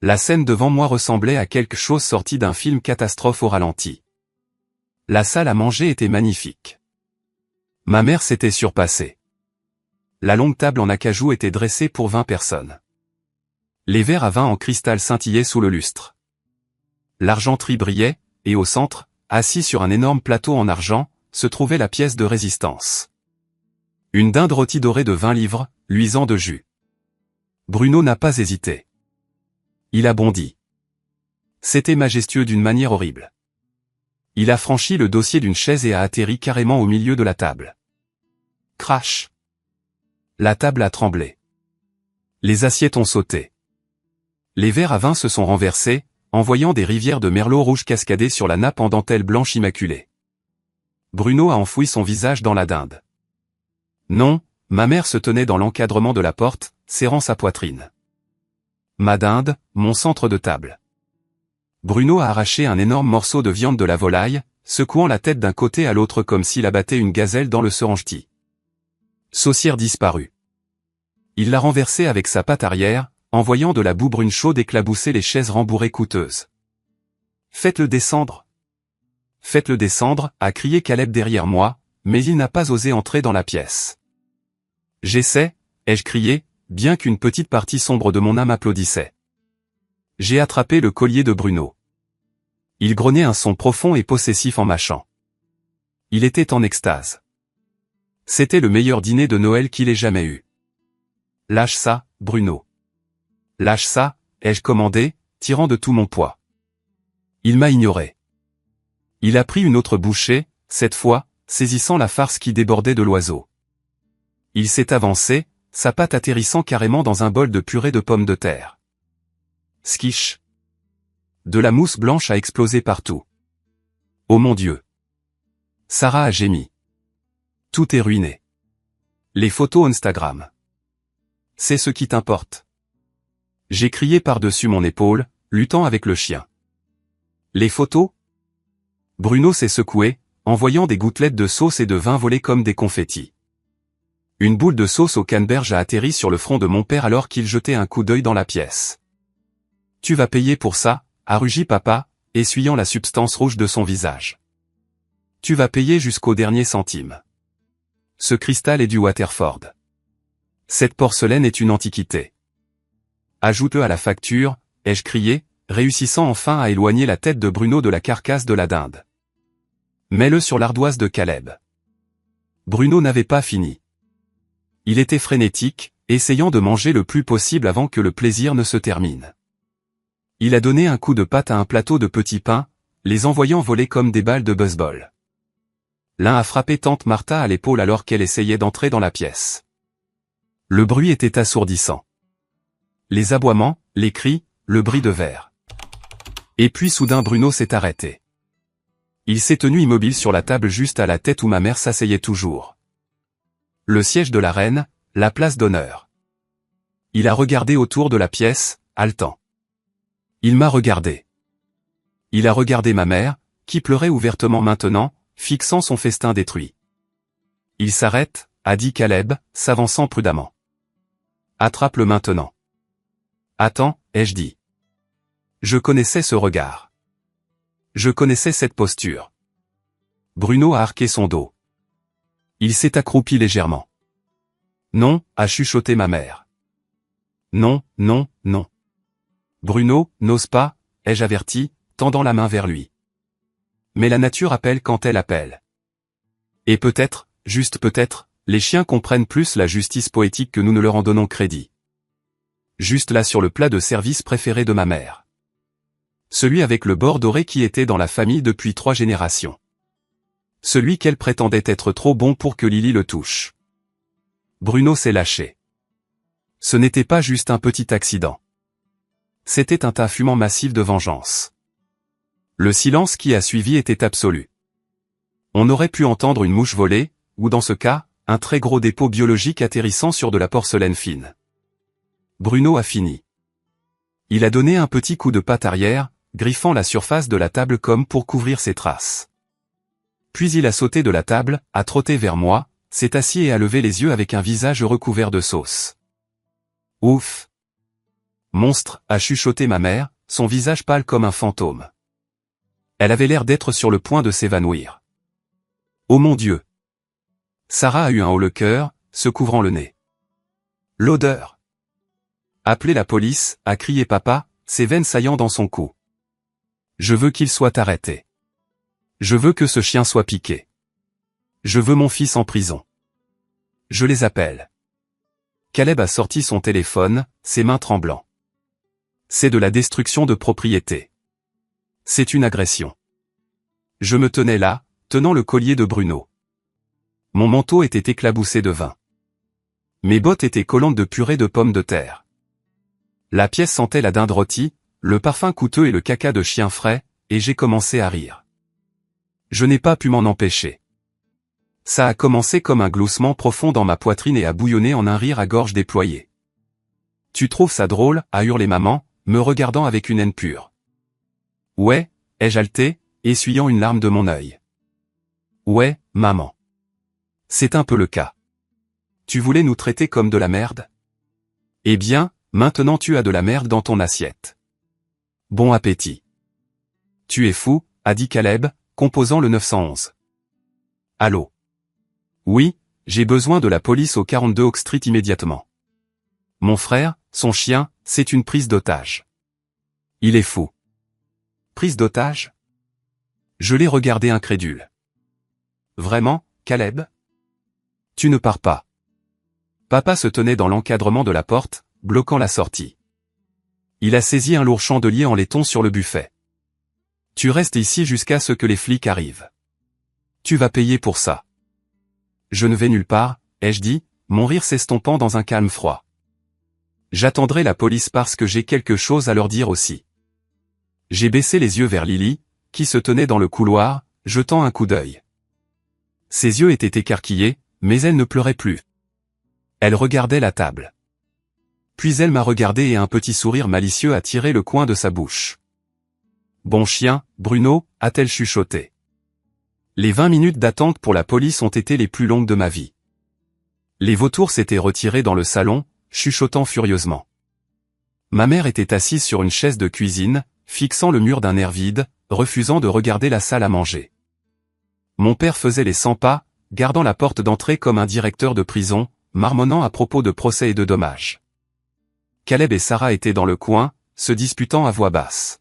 La scène devant moi ressemblait à quelque chose sorti d'un film catastrophe au ralenti. La salle à manger était magnifique. Ma mère s'était surpassée. La longue table en acajou était dressée pour 20 personnes. Les verres à vin en cristal scintillaient sous le lustre. L'argenterie brillait, et au centre, assis sur un énorme plateau en argent, se trouvait la pièce de résistance. Une dinde rôtie dorée de 20 livres, luisant de jus. Bruno n'a pas hésité. Il a bondi. C'était majestueux d'une manière horrible. Il a franchi le dossier d'une chaise et a atterri carrément au milieu de la table. Crash! La table a tremblé. Les assiettes ont sauté. Les verres à vin se sont renversés, envoyant des rivières de merlot rouge cascader sur la nappe en dentelle blanche immaculée. Bruno a enfoui son visage dans la dinde. Non, ma mère se tenait dans l'encadrement de la porte, serrant sa poitrine. Ma dinde, mon centre de table. Bruno a arraché un énorme morceau de viande de la volaille, secouant la tête d'un côté à l'autre comme s'il abattait une gazelle dans le serengeti. Saucière disparue. Il l'a renversée avec sa patte arrière, envoyant de la boue brune chaude éclabousser les chaises rembourrées coûteuses. Faites-le descendre. Faites-le descendre, a crié Caleb derrière moi, mais il n'a pas osé entrer dans la pièce. J'essaie, ai-je crié, bien qu'une petite partie sombre de mon âme applaudissait. J'ai attrapé le collier de Bruno. Il grognait un son profond et possessif en mâchant. Il était en extase. C'était le meilleur dîner de Noël qu'il ait jamais eu. Lâche ça, Bruno. Lâche ça, ai-je commandé, tirant de tout mon poids. Il m'a ignoré. Il a pris une autre bouchée, cette fois, saisissant la farce qui débordait de l'oiseau. Il s'est avancé, sa patte atterrissant carrément dans un bol de purée de pommes de terre. Skish. De la mousse blanche a explosé partout. Oh mon Dieu. Sarah a gémi. Tout est ruiné. Les photos Instagram. C'est ce qui t'importe. J'ai crié par-dessus mon épaule, luttant avec le chien. Les photos? Bruno s'est secoué, envoyant des gouttelettes de sauce et de vin voler comme des confettis. Une boule de sauce au canneberge a atterri sur le front de mon père alors qu'il jetait un coup d'œil dans la pièce. Tu vas payer pour ça, a rugi papa, essuyant la substance rouge de son visage. Tu vas payer jusqu'au dernier centime. Ce cristal est du Waterford. Cette porcelaine est une antiquité. Ajoute-le à la facture, ai-je crié, réussissant enfin à éloigner la tête de Bruno de la carcasse de la dinde. Mets-le sur l'ardoise de Caleb. Bruno n'avait pas fini. Il était frénétique, essayant de manger le plus possible avant que le plaisir ne se termine. Il a donné un coup de patte à un plateau de petits pains, les envoyant voler comme des balles de baseball. L'un a frappé tante Martha à l'épaule alors qu'elle essayait d'entrer dans la pièce. Le bruit était assourdissant. Les aboiements, les cris, le bris de verre. Et puis soudain Bruno s'est arrêté. Il s'est tenu immobile sur la table juste à la tête où ma mère s'asseyait toujours. Le siège de la reine, la place d'honneur. Il a regardé autour de la pièce, haletant. Il m'a regardé. Il a regardé ma mère, qui pleurait ouvertement maintenant, fixant son festin détruit. Il s'arrête, a dit Caleb, s'avançant prudemment. Attrape-le maintenant. Attends, ai-je dit. Je connaissais ce regard. Je connaissais cette posture. Bruno a arqué son dos. Il s'est accroupi légèrement. Non, a chuchoté ma mère. Non, non, non. Bruno, n'ose pas, ai-je averti, tendant la main vers lui. Mais la nature appelle quand elle appelle. Et peut-être, juste peut-être, les chiens comprennent plus la justice poétique que nous ne leur en donnons crédit. Juste là sur le plat de service préféré de ma mère. Celui avec le bord doré qui était dans la famille depuis 3 générations. Celui qu'elle prétendait être trop bon pour que Lily le touche. Bruno s'est lâché. Ce n'était pas juste un petit accident. C'était un tas fumant massif de vengeance. Le silence qui a suivi était absolu. On aurait pu entendre une mouche voler, ou dans ce cas, un très gros dépôt biologique atterrissant sur de la porcelaine fine. Bruno a fini. Il a donné un petit coup de patte arrière, griffant la surface de la table comme pour couvrir ses traces. Puis il a sauté de la table, a trotté vers moi, s'est assis et a levé les yeux avec un visage recouvert de sauce. Ouf! Monstre, a chuchoté ma mère, son visage pâle comme un fantôme. Elle avait l'air d'être sur le point de s'évanouir. Oh mon Dieu! Sarah a eu un haut le cœur, se couvrant le nez. L'odeur! Appelez la police, a crié papa, ses veines saillant dans son cou. Je veux qu'il soit arrêté. Je veux que ce chien soit piqué. Je veux mon fils en prison. Je les appelle. Caleb a sorti son téléphone, ses mains tremblant. C'est de la destruction de propriété. C'est une agression. Je me tenais là, tenant le collier de Bruno. Mon manteau était éclaboussé de vin. Mes bottes étaient collantes de purée de pommes de terre. La pièce sentait la dinde rôtie, le parfum coûteux et le caca de chien frais, et j'ai commencé à rire. Je n'ai pas pu m'en empêcher. Ça a commencé comme un gloussement profond dans ma poitrine et a bouillonné en un rire à gorge déployée. Tu trouves ça drôle, a hurlé maman, me regardant avec une haine pure. Ouais, ai-je haleté, essuyant une larme de mon œil. Ouais, maman. C'est un peu le cas. Tu voulais nous traiter comme de la merde? Eh bien, maintenant tu as de la merde dans ton assiette. Bon appétit. Tu es fou, a dit Caleb, composant le 911. Allô? Oui, j'ai besoin de la police au 42 Oak Street immédiatement. Mon frère, son chien, c'est une prise d'otage. Il est fou. Prise d'otage? Je l'ai regardé incrédule. Vraiment, Caleb? Tu ne pars pas. Papa se tenait dans l'encadrement de la porte, bloquant la sortie. Il a saisi un lourd chandelier en laiton sur le buffet. Tu restes ici jusqu'à ce que les flics arrivent. Tu vas payer pour ça. Je ne vais nulle part, ai-je dit, mon rire s'estompant dans un calme froid. J'attendrai la police parce que j'ai quelque chose à leur dire aussi. J'ai baissé les yeux vers Lily, qui se tenait dans le couloir, jetant un coup d'œil. Ses yeux étaient écarquillés, mais elle ne pleurait plus. Elle regardait la table. Puis elle m'a regardé et un petit sourire malicieux a tiré le coin de sa bouche. Bon chien, Bruno, a-t-elle chuchoté. Les 20 minutes d'attente pour la police ont été les plus longues de ma vie. Les vautours s'étaient retirés dans le salon, chuchotant furieusement. Ma mère était assise sur une chaise de cuisine, fixant le mur d'un air vide, refusant de regarder la salle à manger. Mon père faisait les 100 pas, gardant la porte d'entrée comme un directeur de prison, marmonnant à propos de procès et de dommages. Caleb et Sarah étaient dans le coin, se disputant à voix basse.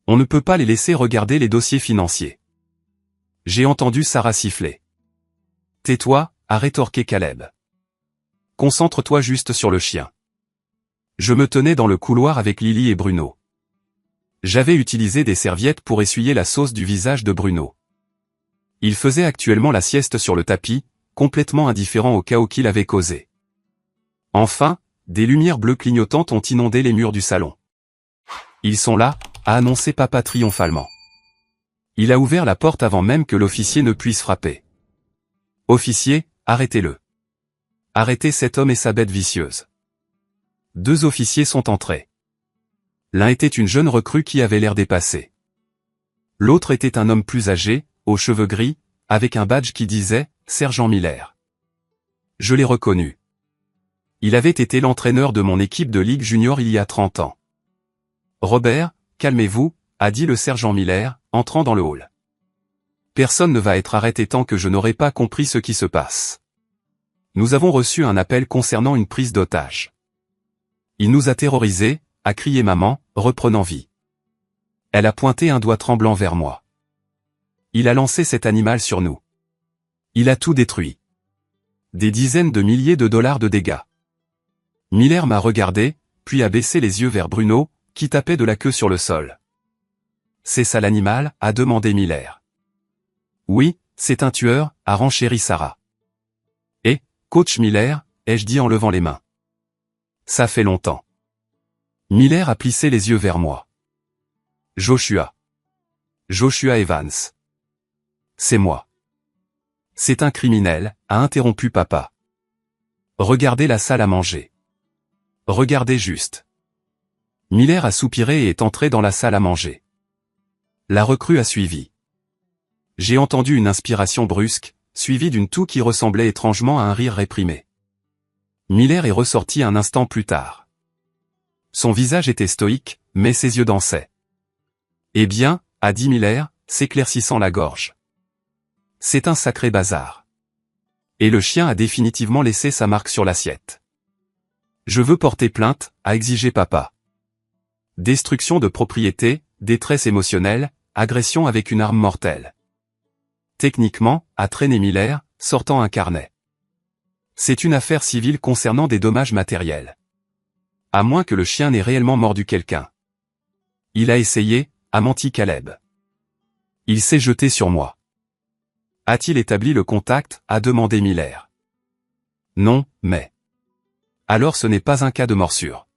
On ne peut pas les laisser regarder les dossiers financiers. J'ai entendu Sarah siffler. Tais-toi, a rétorqué Caleb. Concentre-toi juste sur le chien. Je me tenais dans le couloir avec Lily et Bruno. J'avais utilisé des serviettes pour essuyer la sauce du visage de Bruno. Il faisait actuellement la sieste sur le tapis, complètement indifférent au chaos qu'il avait causé. Enfin, des lumières bleues clignotantes ont inondé les murs du salon. Ils sont là, a annoncé papa triomphalement. Il a ouvert la porte avant même que l'officier ne puisse frapper. Officier, arrêtez-le. Arrêtez cet homme et sa bête vicieuse. 2 officiers sont entrés. L'un était une jeune recrue qui avait l'air dépassée. L'autre était un homme plus âgé, aux cheveux gris, avec un badge qui disait « Sergent Miller ». Je l'ai reconnu. Il avait été l'entraîneur de mon équipe de Ligue Junior il y a 30 ans. « Robert, calmez-vous », a dit le sergent Miller, entrant dans le hall. Personne ne va être arrêté tant que je n'aurai pas compris ce qui se passe. Nous avons reçu un appel concernant une prise d'otage. Il nous a terrorisés, a crié maman, reprenant vie. Elle a pointé un doigt tremblant vers moi. Il a lancé cet animal sur nous. Il a tout détruit. Des dizaines de milliers de dollars de dégâts. Miller m'a regardé, puis a baissé les yeux vers Bruno, qui tapait de la queue sur le sol. « C'est ça l'animal » a demandé Miller. « Oui, c'est un tueur » a renchéri Sarah. « Et, coach Miller » ai-je dit en levant les mains. « Ça fait longtemps. » Miller a plissé les yeux vers moi. « Joshua. Joshua Evans. C'est moi. » « C'est un criminel » a interrompu papa. « Regardez la salle à manger. Regardez juste. » Miller a soupiré et est entré dans la salle à manger. La recrue a suivi. J'ai entendu une inspiration brusque, suivie d'une toux qui ressemblait étrangement à un rire réprimé. Miller est ressorti un instant plus tard. Son visage était stoïque, mais ses yeux dansaient. « Eh bien » a dit Miller, s'éclaircissant la gorge. « C'est un sacré bazar. » Et le chien a définitivement laissé sa marque sur l'assiette. « Je veux porter plainte » a exigé papa. Destruction de propriété, détresse émotionnelle, agression avec une arme mortelle. Techniquement, a traîné Miller, sortant un carnet. C'est une affaire civile concernant des dommages matériels. À moins que le chien n'ait réellement mordu quelqu'un. Il a essayé, a menti Caleb. Il s'est jeté sur moi. A-t-il établi le contact, a demandé Miller. Non, mais... Alors ce n'est pas un cas de morsure.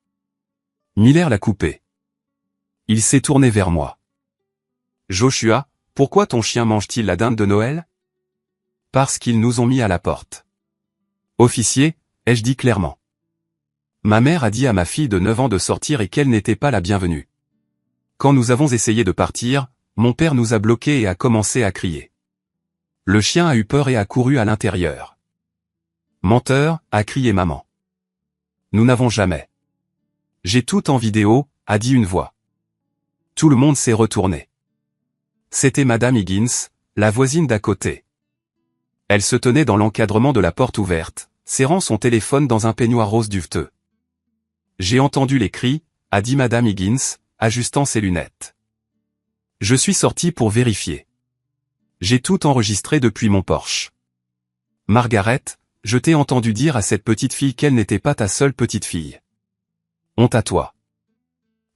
Miller l'a coupé. Il s'est tourné vers moi. Joshua, pourquoi ton chien mange-t-il la dinde de Noël? Parce qu'ils nous ont mis à la porte. Officier, ai-je dit clairement. Ma mère a dit à ma fille de 9 ans de sortir et qu'elle n'était pas la bienvenue. Quand nous avons essayé de partir, mon père nous a bloqués et a commencé à crier. Le chien a eu peur et a couru à l'intérieur. Menteur, a crié maman. Nous n'avons jamais. J'ai tout en vidéo, a dit une voix. Tout le monde s'est retourné. C'était Madame Higgins, la voisine d'à côté. Elle se tenait dans l'encadrement de la porte ouverte, serrant son téléphone dans un peignoir rose duveteux. J'ai entendu les cris, a dit Madame Higgins, ajustant ses lunettes. Je suis sorti pour vérifier. J'ai tout enregistré depuis mon Porsche. Margaret, je t'ai entendu dire à cette petite fille qu'elle n'était pas ta seule petite fille. Honte à toi.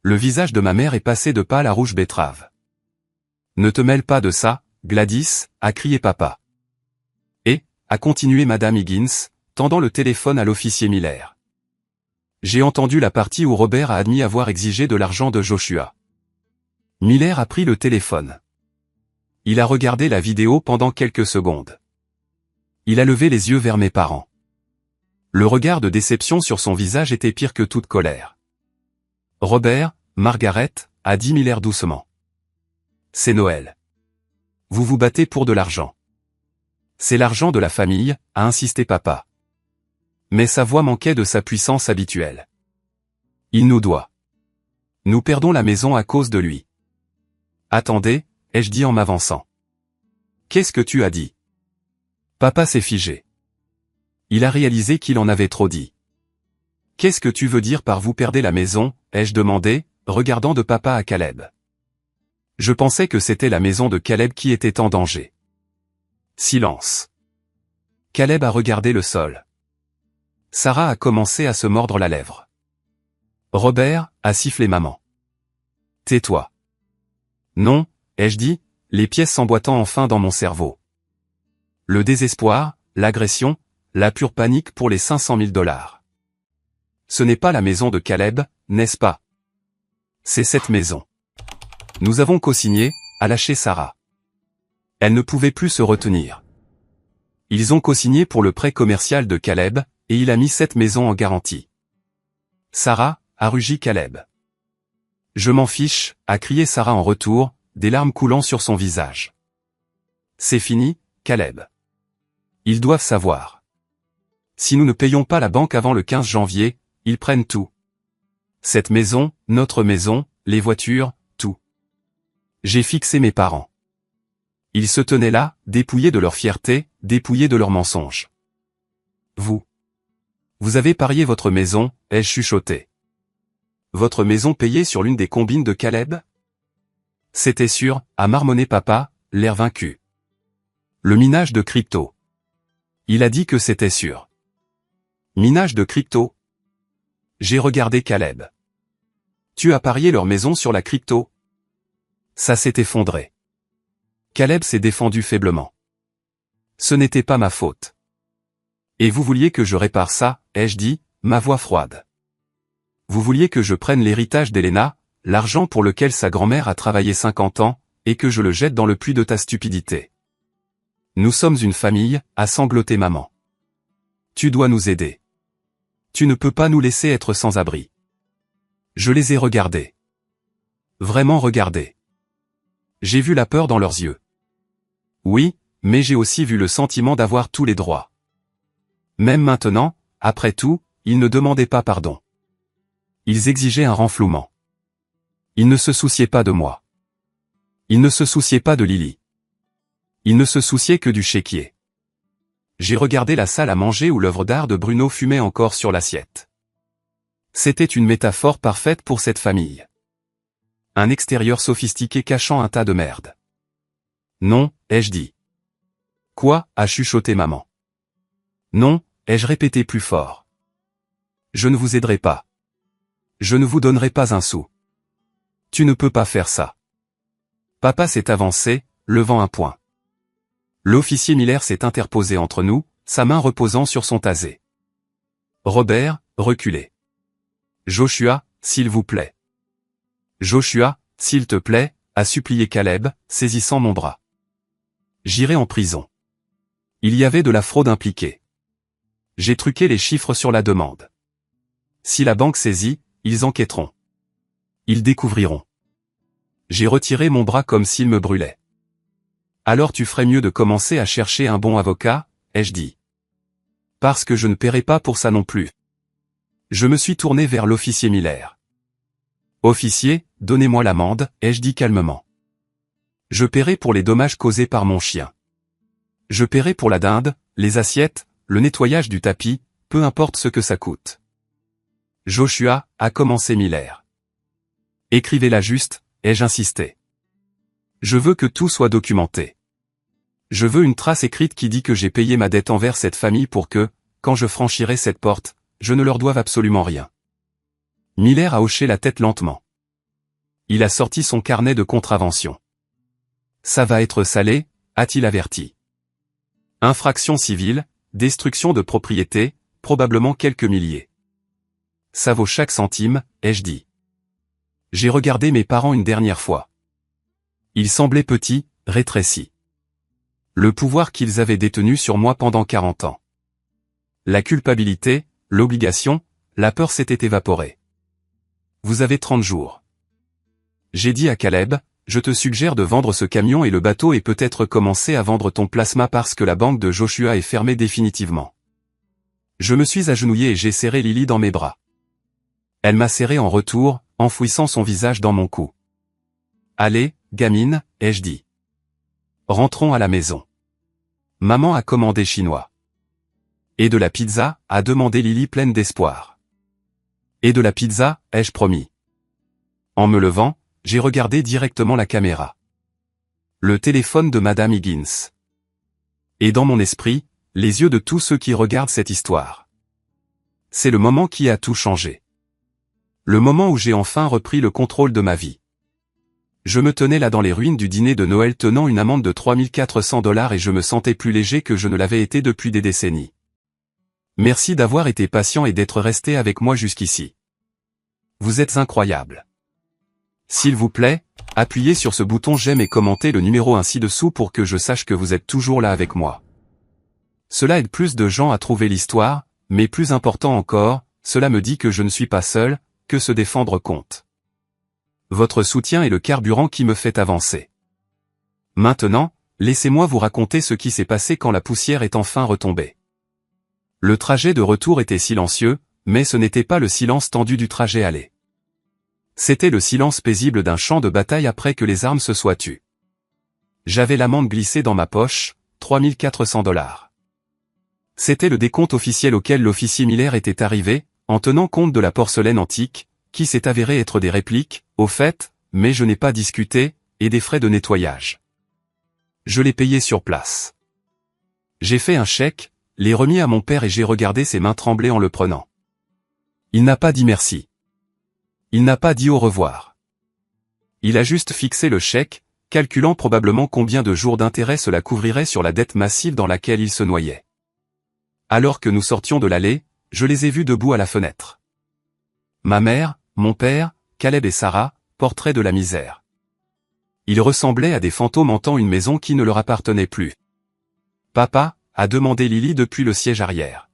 Le visage de ma mère est passé de pâle à rouge betterave. Ne te mêle pas de ça, Gladys, a crié papa. Et, a continué Madame Higgins, tendant le téléphone à l'officier Miller. J'ai entendu la partie où Robert a admis avoir exigé de l'argent de Joshua. Miller a pris le téléphone. Il a regardé la vidéo pendant quelques secondes. Il a levé les yeux vers mes parents. Le regard de déception sur son visage était pire que toute colère. Robert, Margaret, a dit Miller doucement. C'est Noël. Vous vous battez pour de l'argent. C'est l'argent de la famille, a insisté papa. Mais sa voix manquait de sa puissance habituelle. Il nous doit. Nous perdons la maison à cause de lui. Attendez, ai-je dit en m'avançant. Qu'est-ce que tu as dit? Papa s'est figé. Il a réalisé qu'il en avait trop dit. Qu'est-ce que tu veux dire par vous perdez la maison, ai-je demandé, regardant de papa à Caleb. Je pensais que c'était la maison de Caleb qui était en danger. Silence. Caleb a regardé le sol. Sarah a commencé à se mordre la lèvre. Robert, a sifflé maman. Tais-toi. Non, ai-je dit, les pièces s'emboîtant enfin dans mon cerveau. Le désespoir, l'agression, la pure panique pour les 500 000 $. Ce n'est pas la maison de Caleb, n'est-ce pas? C'est cette maison. Nous avons co-signé, a lâché Sarah. Elle ne pouvait plus se retenir. Ils ont co-signé pour le prêt commercial de Caleb, et il a mis cette maison en garantie. Sarah, a rugi Caleb. Je m'en fiche, a crié Sarah en retour, des larmes coulant sur son visage. C'est fini, Caleb. Ils doivent savoir. Si nous ne payons pas la banque avant le 15 janvier, ils prennent tout. Cette maison, notre maison, les voitures, tout. J'ai fixé mes parents. Ils se tenaient là, dépouillés de leur fierté, dépouillés de leurs mensonges. Vous avez parié votre maison, ai-je chuchoté. Votre maison payée sur l'une des combines de Caleb? C'était sûr, a marmonné papa, l'air vaincu. Le minage de crypto. Il a dit que c'était sûr. Minage de crypto? J'ai regardé Caleb. Tu as parié leur maison sur la crypto? Ça s'est effondré. Caleb s'est défendu faiblement. Ce n'était pas ma faute. Et vous vouliez que je répare ça, ai-je dit, ma voix froide. Vous vouliez que je prenne l'héritage d'Elena, l'argent pour lequel sa grand-mère a travaillé 50 ans, et que je le jette dans le puits de ta stupidité. Nous sommes une famille, a sangloté maman. Tu dois nous aider. Tu ne peux pas nous laisser être sans abri. Je les ai regardés. Vraiment regardés. J'ai vu la peur dans leurs yeux. Oui, mais j'ai aussi vu le sentiment d'avoir tous les droits. Même maintenant, après tout, ils ne demandaient pas pardon. Ils exigeaient un renflouement. Ils ne se souciaient pas de moi. Ils ne se souciaient pas de Lily. Ils ne se souciaient que du chéquier. J'ai regardé la salle à manger où l'œuvre d'art de Bruno fumait encore sur l'assiette. C'était une métaphore parfaite pour cette famille. Un extérieur sophistiqué cachant un tas de merde. Non, ai-je dit. Quoi, a chuchoté maman. Non, ai-je répété plus fort. Je ne vous aiderai pas. Je ne vous donnerai pas un sou. Tu ne peux pas faire ça. Papa s'est avancé, levant un poing. L'officier Miller s'est interposé entre nous, sa main reposant sur son tasé. Robert, reculez. Joshua, s'il vous plaît. Joshua, s'il te plaît, a supplié Caleb, saisissant mon bras. J'irai en prison. Il y avait de la fraude impliquée. J'ai truqué les chiffres sur la demande. Si la banque saisit, ils enquêteront. Ils découvriront. J'ai retiré mon bras comme s'il me brûlait. Alors tu ferais mieux de commencer à chercher un bon avocat, ai-je dit. Parce que je ne paierai pas pour ça non plus. Je me suis tourné vers l'officier Miller. Officier, donnez-moi l'amende, ai-je dit calmement. Je paierai pour les dommages causés par mon chien. Je paierai pour la dinde, les assiettes, le nettoyage du tapis, peu importe ce que ça coûte. Joshua, a commencé Miller. Écrivez-la juste, ai-je insisté. Je veux que tout soit documenté. Je veux une trace écrite qui dit que j'ai payé ma dette envers cette famille pour que, quand je franchirai cette porte, je ne leur doive absolument rien. Miller a hoché la tête lentement. Il a sorti son carnet de contraventions. Ça va être salé, a-t-il averti. Infraction civile, destruction de propriété, probablement quelques milliers. Ça vaut chaque centime, ai-je dit. J'ai regardé mes parents une dernière fois. Ils semblaient petits, rétrécis. Le pouvoir qu'ils avaient détenu sur moi pendant 40 ans. La culpabilité, l'obligation, la peur s'étaient évaporées. Vous avez 30 jours. J'ai dit à Caleb, je te suggère de vendre ce camion et le bateau et peut-être commencer à vendre ton plasma parce que la banque de Joshua est fermée définitivement. Je me suis agenouillé et j'ai serré Lily dans mes bras. Elle m'a serré en retour, enfouissant son visage dans mon cou. Allez, gamine, ai-je dit. Rentrons à la maison. Maman a commandé chinois. Et de la pizza, a demandé Lily pleine d'espoir. Et de la pizza, ai-je promis. En me levant, j'ai regardé directement la caméra. Le téléphone de Madame Higgins. Et dans mon esprit, les yeux de tous ceux qui regardent cette histoire. C'est le moment qui a tout changé. Le moment où j'ai enfin repris le contrôle de ma vie. Je me tenais là dans les ruines du dîner de Noël tenant une amende de $3400 et je me sentais plus léger que je ne l'avais été depuis des décennies. Merci d'avoir été patient et d'être resté avec moi jusqu'ici. Vous êtes incroyable. S'il vous plaît, appuyez sur ce bouton j'aime et commentez le numéro ainsi dessous pour que je sache que vous êtes toujours là avec moi. Cela aide plus de gens à trouver l'histoire, mais plus important encore, cela me dit que je ne suis pas seul, que se défendre compte. Votre soutien est le carburant qui me fait avancer. Maintenant, laissez-moi vous raconter ce qui s'est passé quand la poussière est enfin retombée. Le trajet de retour était silencieux, mais ce n'était pas le silence tendu du trajet aller. C'était le silence paisible d'un champ de bataille après que les armes se soient tues. J'avais l'amende glissée dans ma poche, 3400 $. C'était le décompte officiel auquel l'officier Miller était arrivé, en tenant compte de la porcelaine antique, qui s'est avérée être des répliques, au fait, mais je n'ai pas discuté, et des frais de nettoyage. Je l'ai payé sur place. J'ai fait un chèque, l'ai remis à mon père et j'ai regardé ses mains trembler en le prenant. Il n'a pas dit merci. Il n'a pas dit au revoir. Il a juste fixé le chèque, calculant probablement combien de jours d'intérêt cela couvrirait sur la dette massive dans laquelle il se noyait. Alors que nous sortions de l'allée, je les ai vus debout à la fenêtre. Ma mère, mon père, Caleb et Sarah, portraits de la misère. Ils ressemblaient à des fantômes hantant une maison qui ne leur appartenait plus. Papa, a demandé Lily depuis le siège arrière.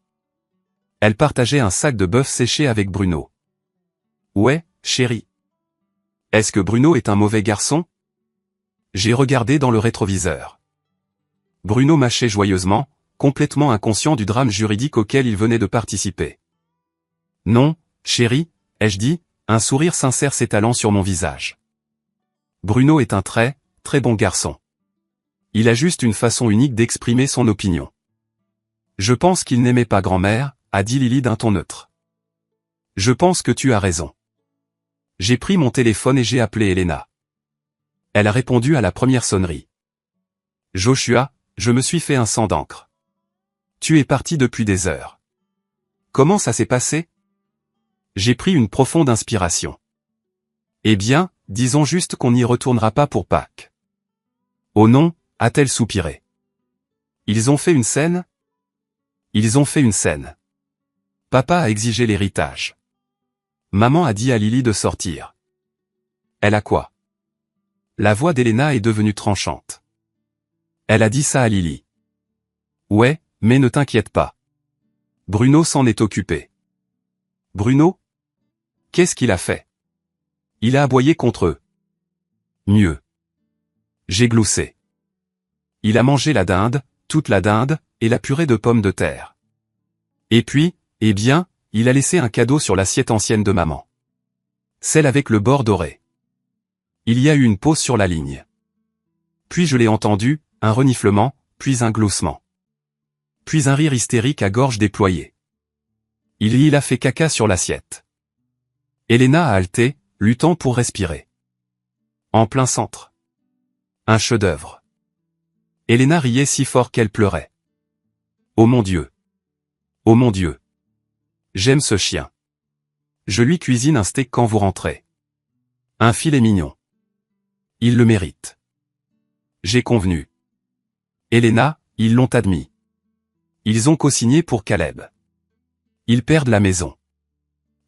Elle partageait un sac de bœuf séché avec Bruno. Ouais, chérie. Est-ce que Bruno est un mauvais garçon? J'ai regardé dans le rétroviseur. Bruno mâchait joyeusement, complètement inconscient du drame juridique auquel il venait de participer. Non, chérie, ai-je dit, un sourire sincère s'étalant sur mon visage. Bruno est un très, très bon garçon. Il a juste une façon unique d'exprimer son opinion. Je pense qu'il n'aimait pas grand-mère, a dit Lily d'un ton neutre. Je pense que tu as raison. J'ai pris mon téléphone et j'ai appelé Elena. Elle a répondu à la première sonnerie. Joshua, je me suis fait un sang d'encre. Tu es parti depuis des heures. Comment ça s'est passé? J'ai pris une profonde inspiration. Eh bien, disons juste qu'on n'y retournera pas pour Pâques. Oh non, a-t-elle soupiré. Ils ont fait une scène? Ils ont fait une scène. Papa a exigé l'héritage. Maman a dit à Lily de sortir. Elle a quoi? La voix d'Elena est devenue tranchante. Elle a dit ça à Lily. Ouais, mais ne t'inquiète pas. Bruno s'en est occupé. Bruno? Qu'est-ce qu'il a fait? Il a aboyé contre eux. Mieux. J'ai gloussé. Il a mangé la dinde, toute la dinde, et la purée de pommes de terre. Et puis, eh bien, il a laissé un cadeau sur l'assiette ancienne de maman. Celle avec le bord doré. Il y a eu une pause sur la ligne. Puis je l'ai entendu, un reniflement, puis un gloussement. Puis un rire hystérique à gorge déployée. Il a fait caca sur l'assiette. Elena a halté, luttant pour respirer. En plein centre. Un chef-d'œuvre. Elena riait si fort qu'elle pleurait. Oh mon Dieu. Oh mon Dieu. J'aime ce chien. Je lui cuisine un steak quand vous rentrez. Un filet mignon. Il le mérite. J'ai convenu. Elena, ils l'ont admis. Ils ont co-signé pour Caleb. Ils perdent la maison.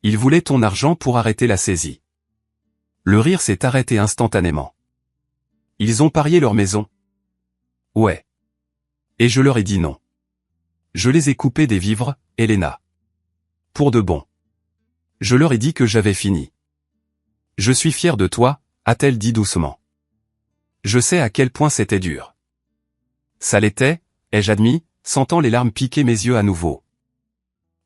Ils voulaient ton argent pour arrêter la saisie. Le rire s'est arrêté instantanément. Ils ont parié leur maison. Ouais. Et je leur ai dit non. Je les ai coupés des vivres, Elena. Pour de bon. Je leur ai dit que j'avais fini. Je suis fier de toi, a-t-elle dit doucement. Je sais à quel point c'était dur. Ça l'était, ai-je admis, sentant les larmes piquer mes yeux à nouveau.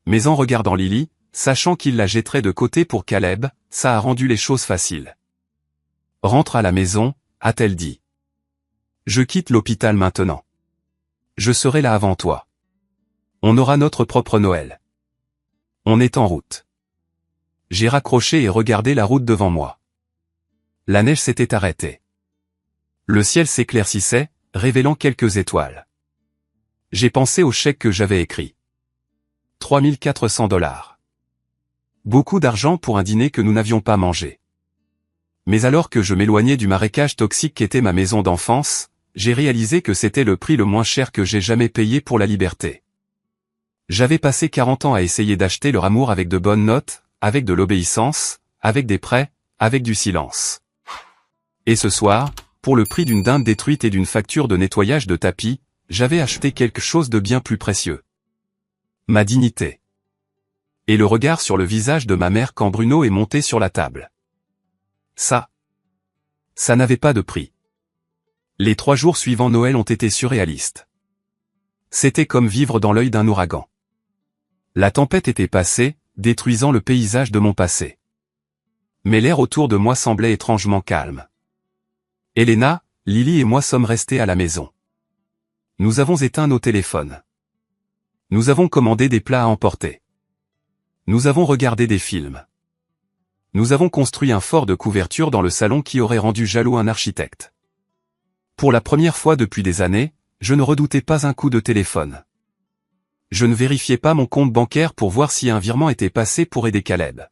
Mais en regardant Lily, sachant qu'il la jetterait de côté pour Caleb, ça a rendu les choses faciles. Rentre à la maison, a-t-elle dit. Je quitte l'hôpital maintenant. Je serai là avant toi. On aura notre propre Noël. On est en route. J'ai raccroché et regardé la route devant moi. La neige s'était arrêtée. Le ciel s'éclaircissait, révélant quelques étoiles. J'ai pensé au chèque que j'avais écrit. 3400 $. Beaucoup d'argent pour un dîner que nous n'avions pas mangé. Mais alors que je m'éloignais du marécage toxique qu'était ma maison d'enfance, j'ai réalisé que c'était le prix le moins cher que j'ai jamais payé pour la liberté. J'avais passé 40 ans à essayer d'acheter leur amour avec de bonnes notes, avec de l'obéissance, avec des prêts, avec du silence. Et ce soir, pour le prix d'une dinde détruite et d'une facture de nettoyage de tapis, j'avais acheté quelque chose de bien plus précieux. Ma dignité. Et le regard sur le visage de ma mère quand Bruno est monté sur la table. Ça n'avait pas de prix. Les 3 jours suivant Noël ont été surréalistes. C'était comme vivre dans l'œil d'un ouragan. La tempête était passée, détruisant le paysage de mon passé. Mais l'air autour de moi semblait étrangement calme. Elena, Lily et moi sommes restés à la maison. Nous avons éteint nos téléphones. Nous avons commandé des plats à emporter. Nous avons regardé des films. Nous avons construit un fort de couverture dans le salon qui aurait rendu jaloux un architecte. Pour la première fois depuis des années, je ne redoutais pas un coup de téléphone. Je ne vérifiais pas mon compte bancaire pour voir si un virement était passé pour aider Caleb.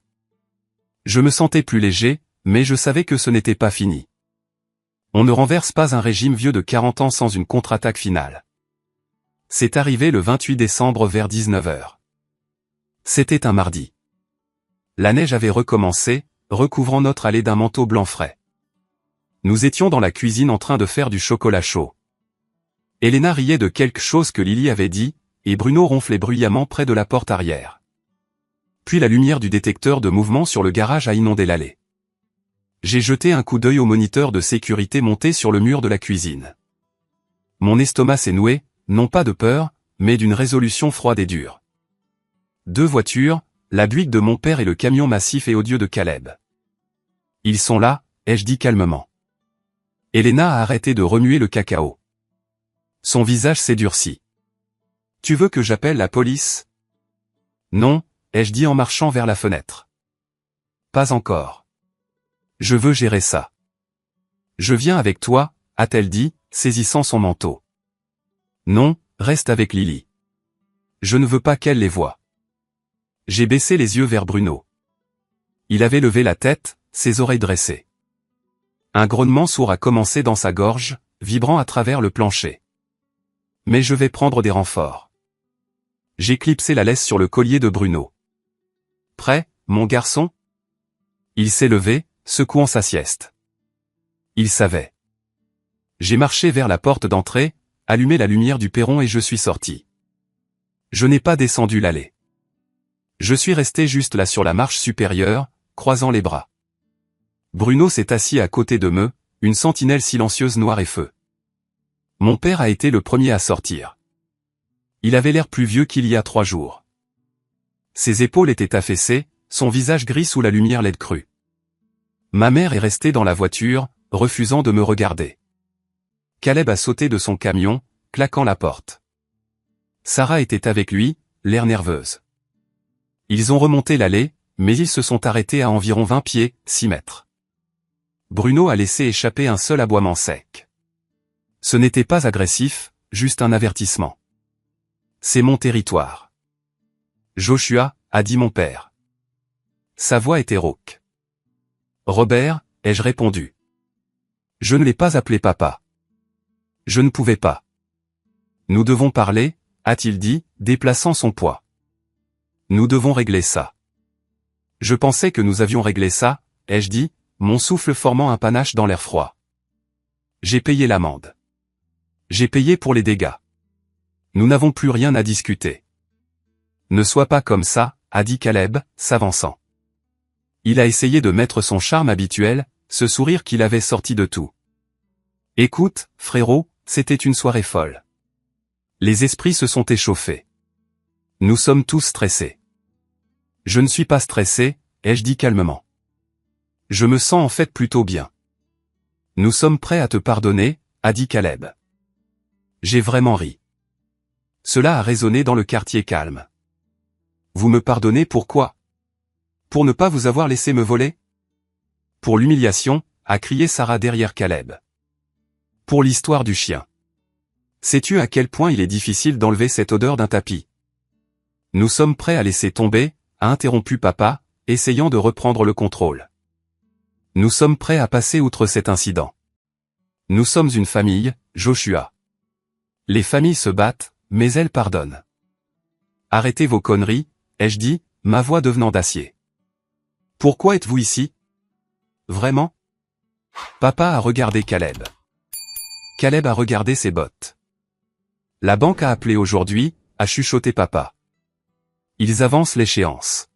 Je me sentais plus léger, mais je savais que ce n'était pas fini. On ne renverse pas un régime vieux de 40 ans sans une contre-attaque finale. C'est arrivé le 28 décembre vers 19h. C'était un mardi. La neige avait recommencé, recouvrant notre allée d'un manteau blanc frais. Nous étions dans la cuisine en train de faire du chocolat chaud. Elena riait de quelque chose que Lily avait dit, et Bruno ronflait bruyamment près de la porte arrière. Puis la lumière du détecteur de mouvement sur le garage a inondé l'allée. J'ai jeté un coup d'œil au moniteur de sécurité monté sur le mur de la cuisine. Mon estomac s'est noué, non pas de peur, mais d'une résolution froide et dure. 2 voitures, la Buick de mon père et le camion massif et odieux de Caleb. Ils sont là, ai-je dit calmement. Elena a arrêté de remuer le cacao. Son visage s'est durci. Tu veux que j'appelle la police? Non, ai-je dit en marchant vers la fenêtre. Pas encore. Je veux gérer ça. Je viens avec toi, a-t-elle dit, saisissant son manteau. Non, reste avec Lily. Je ne veux pas qu'elle les voie. J'ai baissé les yeux vers Bruno. Il avait levé la tête, ses oreilles dressées. Un grognement sourd a commencé dans sa gorge, vibrant à travers le plancher. Mais je vais prendre des renforts. J'ai clipsé la laisse sur le collier de Bruno. Prêt, mon garçon? Il s'est levé, secouant sa sieste. Il savait. J'ai marché vers la porte d'entrée, allumé la lumière du perron et je suis sorti. Je n'ai pas descendu l'allée. Je suis resté juste là sur la marche supérieure, croisant les bras. Bruno s'est assis à côté de me, une sentinelle silencieuse noire et feu. Mon père a été le premier à sortir. Il avait l'air plus vieux qu'il y a 3 jours. Ses épaules étaient affaissées, son visage gris sous la lumière LED crue. Ma mère est restée dans la voiture, refusant de me regarder. Caleb a sauté de son camion, claquant la porte. Sarah était avec lui, l'air nerveuse. Ils ont remonté l'allée, mais ils se sont arrêtés à environ 20 pieds, 6 mètres. Bruno a laissé échapper un seul aboiement sec. Ce n'était pas agressif, juste un avertissement. C'est mon territoire. Joshua, a dit mon père. Sa voix était rauque. Robert, ai-je répondu. Je ne l'ai pas appelé papa. Je ne pouvais pas. Nous devons parler, a-t-il dit, déplaçant son poids. Nous devons régler ça. Je pensais que nous avions réglé ça, ai-je dit, mon souffle formant un panache dans l'air froid. J'ai payé l'amende. J'ai payé pour les dégâts. Nous n'avons plus rien à discuter. Ne sois pas comme ça, a dit Caleb, s'avançant. Il a essayé de mettre son charme habituel, ce sourire qu'il avait sorti de tout. Écoute, frérot, c'était une soirée folle. Les esprits se sont échauffés. Nous sommes tous stressés. Je ne suis pas stressé, ai-je dit calmement. Je me sens en fait plutôt bien. Nous sommes prêts à te pardonner, a dit Caleb. J'ai vraiment ri. Cela a résonné dans le quartier calme. Vous me pardonnez pourquoi? Pour ne pas vous avoir laissé me voler? Pour l'humiliation, a crié Sarah derrière Caleb. Pour l'histoire du chien. Sais-tu à quel point il est difficile d'enlever cette odeur d'un tapis? Nous sommes prêts à laisser tomber, a interrompu papa, essayant de reprendre le contrôle. Nous sommes prêts à passer outre cet incident. Nous sommes une famille, Joshua. Les familles se battent, mais elles pardonnent. Arrêtez vos conneries, ai-je dit, ma voix devenant d'acier. Pourquoi êtes-vous ici? Vraiment? Papa a regardé Caleb. Caleb a regardé ses bottes. La banque a appelé aujourd'hui, a chuchoté papa. Ils avancent l'échéance.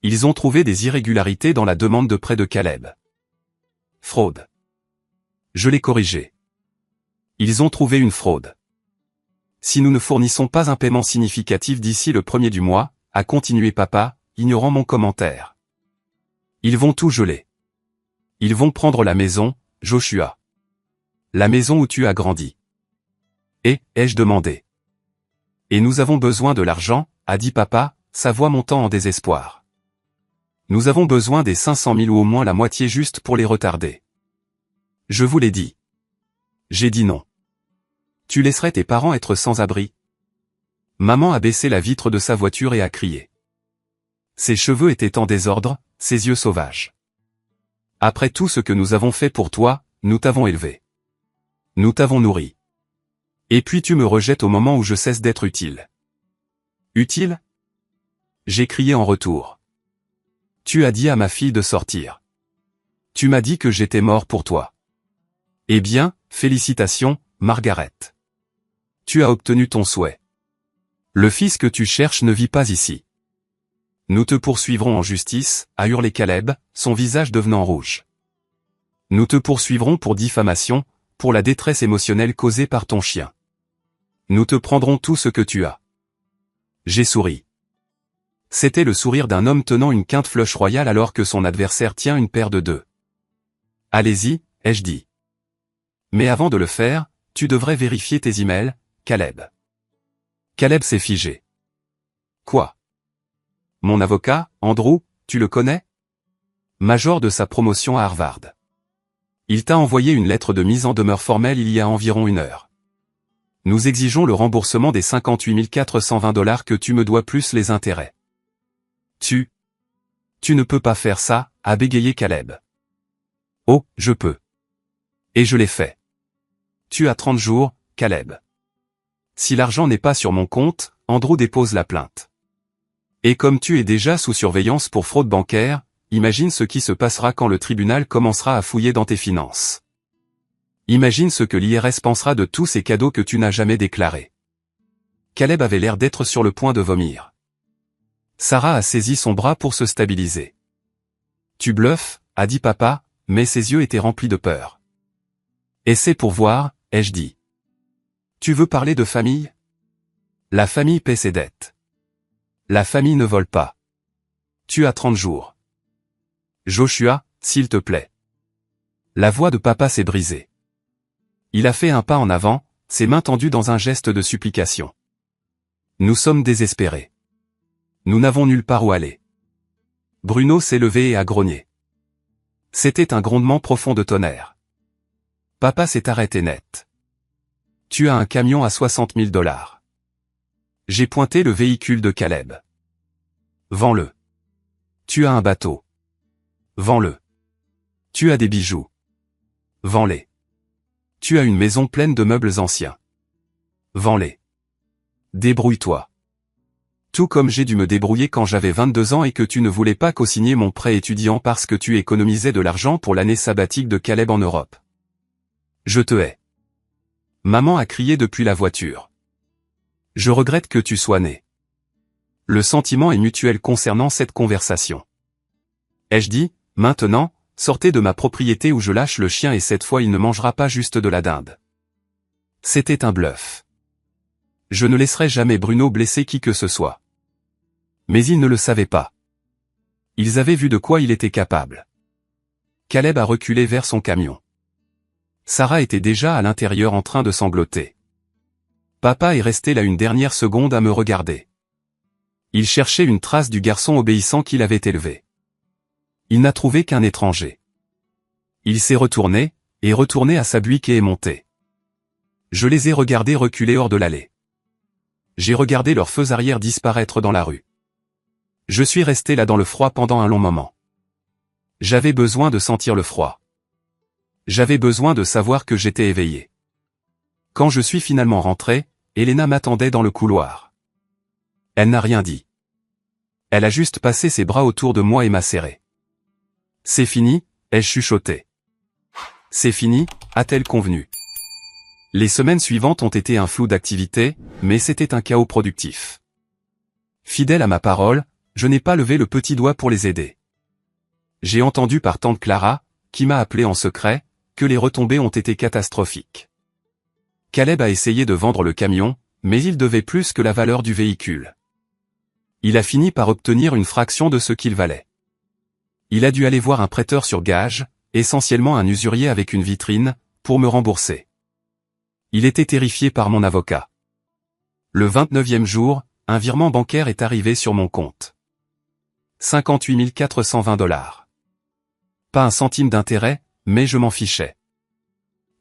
Ils ont trouvé des irrégularités dans la demande de prêt de Caleb. Fraude. Je l'ai corrigé. Ils ont trouvé une fraude. Si nous ne fournissons pas un paiement significatif d'ici le 1er du mois, a continué papa, ignorant mon commentaire. Ils vont tout geler. Ils vont prendre la maison, Joshua. La maison où tu as grandi. Et, ai-je demandé. Et nous avons besoin de l'argent, a dit papa, sa voix montant en désespoir. Nous avons besoin des 500 000 ou au moins la moitié juste pour les retarder. Je vous l'ai dit. J'ai dit non. Tu laisserais tes parents être sans abri? Maman a baissé la vitre de sa voiture et a crié. Ses cheveux étaient en désordre, ses yeux sauvages. Après tout ce que nous avons fait pour toi, nous t'avons élevé. Nous t'avons nourri. Et puis tu me rejettes au moment où je cesse d'être utile. Utile? J'ai crié en retour. Tu as dit à ma fille de sortir. Tu m'as dit que j'étais mort pour toi. Eh bien, félicitations, Margaret. Tu as obtenu ton souhait. Le fils que tu cherches ne vit pas ici. Nous te poursuivrons en justice, a hurlé Caleb, son visage devenant rouge. Nous te poursuivrons pour diffamation, pour la détresse émotionnelle causée par ton chien. Nous te prendrons tout ce que tu as. J'ai souri. C'était le sourire d'un homme tenant une quinte flush royale alors que son adversaire tient une paire de 2. Allez-y, ai-je dit. Mais avant de le faire, tu devrais vérifier tes emails, Caleb. Caleb s'est figé. Quoi? Mon avocat, Andrew, tu le connais? Major de sa promotion à Harvard. Il t'a envoyé une lettre de mise en demeure formelle il y a environ 1 heure. Nous exigeons le remboursement des 58 420 $ que tu me dois plus les intérêts. Tu ne peux pas faire ça, a bégayé Caleb. Oh, je peux. Et je l'ai fait. Tu as 30 jours, Caleb. Si l'argent n'est pas sur mon compte, Andrew dépose la plainte. Et comme tu es déjà sous surveillance pour fraude bancaire, imagine ce qui se passera quand le tribunal commencera à fouiller dans tes finances. Imagine ce que l'IRS pensera de tous ces cadeaux que tu n'as jamais déclarés. Caleb avait l'air d'être sur le point de vomir. Sarah a saisi son bras pour se stabiliser. Tu bluffes, a dit papa, mais ses yeux étaient remplis de peur. Et c'est pour voir, ai-je dit. Tu veux parler de famille? La famille paie ses dettes. La famille ne vole pas. Tu as 30 jours. Joshua, s'il te plaît. La voix de papa s'est brisée. Il a fait un pas en avant, ses mains tendues dans un geste de supplication. Nous sommes désespérés. Nous n'avons nulle part où aller. Bruno s'est levé et a grogné. C'était un grondement profond de tonnerre. Papa s'est arrêté net. Tu as un camion à 60 000 $. J'ai pointé le véhicule de Caleb. Vends-le. Tu as un bateau. Vends-le. Tu as des bijoux. Vends-les. Tu as une maison pleine de meubles anciens. Vends-les. Débrouille-toi. Tout comme j'ai dû me débrouiller quand j'avais 22 ans et que tu ne voulais pas co-signer mon prêt étudiant parce que tu économisais de l'argent pour l'année sabbatique de Caleb en Europe. Je te hais. Maman a crié depuis la voiture. Je regrette que tu sois né. Le sentiment est mutuel concernant cette conversation. Ai-je dit, maintenant, sortez de ma propriété ou je lâche le chien et cette fois il ne mangera pas juste de la dinde. C'était un bluff. Je ne laisserai jamais Bruno blesser qui que ce soit. Mais ils ne le savaient pas. Ils avaient vu de quoi il était capable. Caleb a reculé vers son camion. Sarah était déjà à l'intérieur en train de sangloter. Papa est resté là une dernière seconde à me regarder. Il cherchait une trace du garçon obéissant qu'il avait élevé. Il n'a trouvé qu'un étranger. Il s'est retourné, et retourné à sa buick et est monté. Je les ai regardés reculer hors de l'allée. J'ai regardé leurs feux arrière disparaître dans la rue. Je suis resté là dans le froid pendant un long moment. J'avais besoin de sentir le froid. J'avais besoin de savoir que j'étais éveillé. Quand je suis finalement rentré, Elena m'attendait dans le couloir. Elle n'a rien dit. Elle a juste passé ses bras autour de moi et m'a serré. C'est fini, ai-je chuchoté. C'est fini, a-t-elle convenu. Les semaines suivantes ont été un flou d'activités, mais c'était un chaos productif. Fidèle à ma parole, je n'ai pas levé le petit doigt pour les aider. J'ai entendu par tante Clara, qui m'a appelé en secret, que les retombées ont été catastrophiques. Caleb a essayé de vendre le camion, mais il devait plus que la valeur du véhicule. Il a fini par obtenir une fraction de ce qu'il valait. Il a dû aller voir un prêteur sur gage, essentiellement un usurier avec une vitrine, pour me rembourser. Il était terrifié par mon avocat. Le 29e jour, un virement bancaire est arrivé sur mon compte. 58 420 $. Pas un centime d'intérêt, mais je m'en fichais.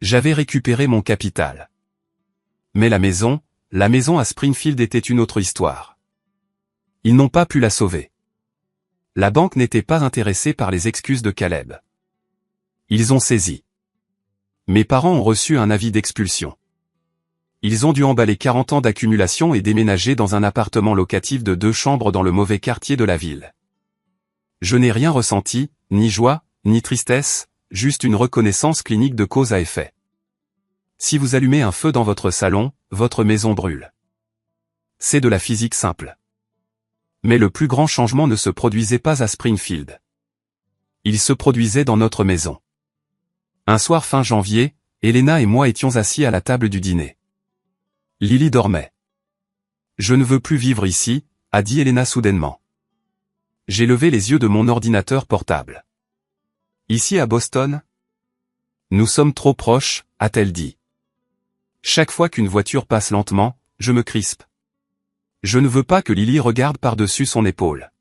J'avais récupéré mon capital. Mais la maison à Springfield était une autre histoire. Ils n'ont pas pu la sauver. La banque n'était pas intéressée par les excuses de Caleb. Ils ont saisi. Mes parents ont reçu un avis d'expulsion. Ils ont dû emballer 40 ans d'accumulation et déménager dans un appartement locatif de 2 chambres dans le mauvais quartier de la ville. Je n'ai rien ressenti, ni joie, ni tristesse, juste une reconnaissance clinique de cause à effet. Si vous allumez un feu dans votre salon, votre maison brûle. C'est de la physique simple. Mais le plus grand changement ne se produisait pas à Springfield. Il se produisait dans notre maison. Un soir fin janvier, Elena et moi étions assis à la table du dîner. Lily dormait. « Je ne veux plus vivre ici », a dit Elena soudainement. J'ai levé les yeux de mon ordinateur portable. « Ici à Boston ? » « Nous sommes trop proches », a-t-elle dit. Chaque fois qu'une voiture passe lentement, je me crispe. Je ne veux pas que Lily regarde par-dessus son épaule.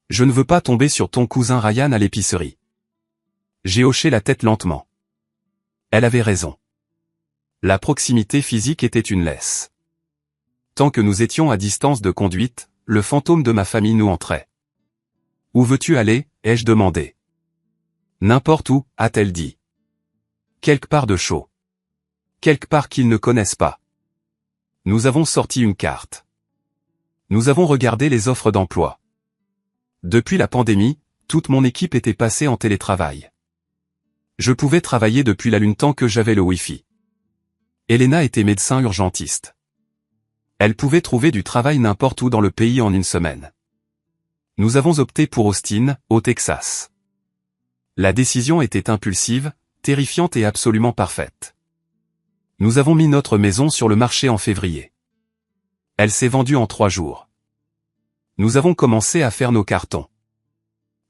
Je ne veux pas tomber sur ton cousin Ryan à l'épicerie. J'ai hoché la tête lentement. Elle avait raison. La proximité physique était une laisse. Tant que nous étions à distance de conduite, le fantôme de ma famille nous entrait. « Où veux-tu aller ?» ai-je demandé. « N'importe où », a-t-elle dit. Quelque part de chaud. Quelque part qu'ils ne connaissent pas. Nous avons sorti une carte. Nous avons regardé les offres d'emploi. Depuis la pandémie, toute mon équipe était passée en télétravail. Je pouvais travailler depuis la Lune tant que j'avais le Wi-Fi. Elena était médecin urgentiste. Elle pouvait trouver du travail n'importe où dans le pays en une semaine. Nous avons opté pour Austin, au Texas. La décision était impulsive, terrifiante et absolument parfaite. Nous avons mis notre maison sur le marché en février. Elle s'est vendue en 3 jours. Nous avons commencé à faire nos cartons.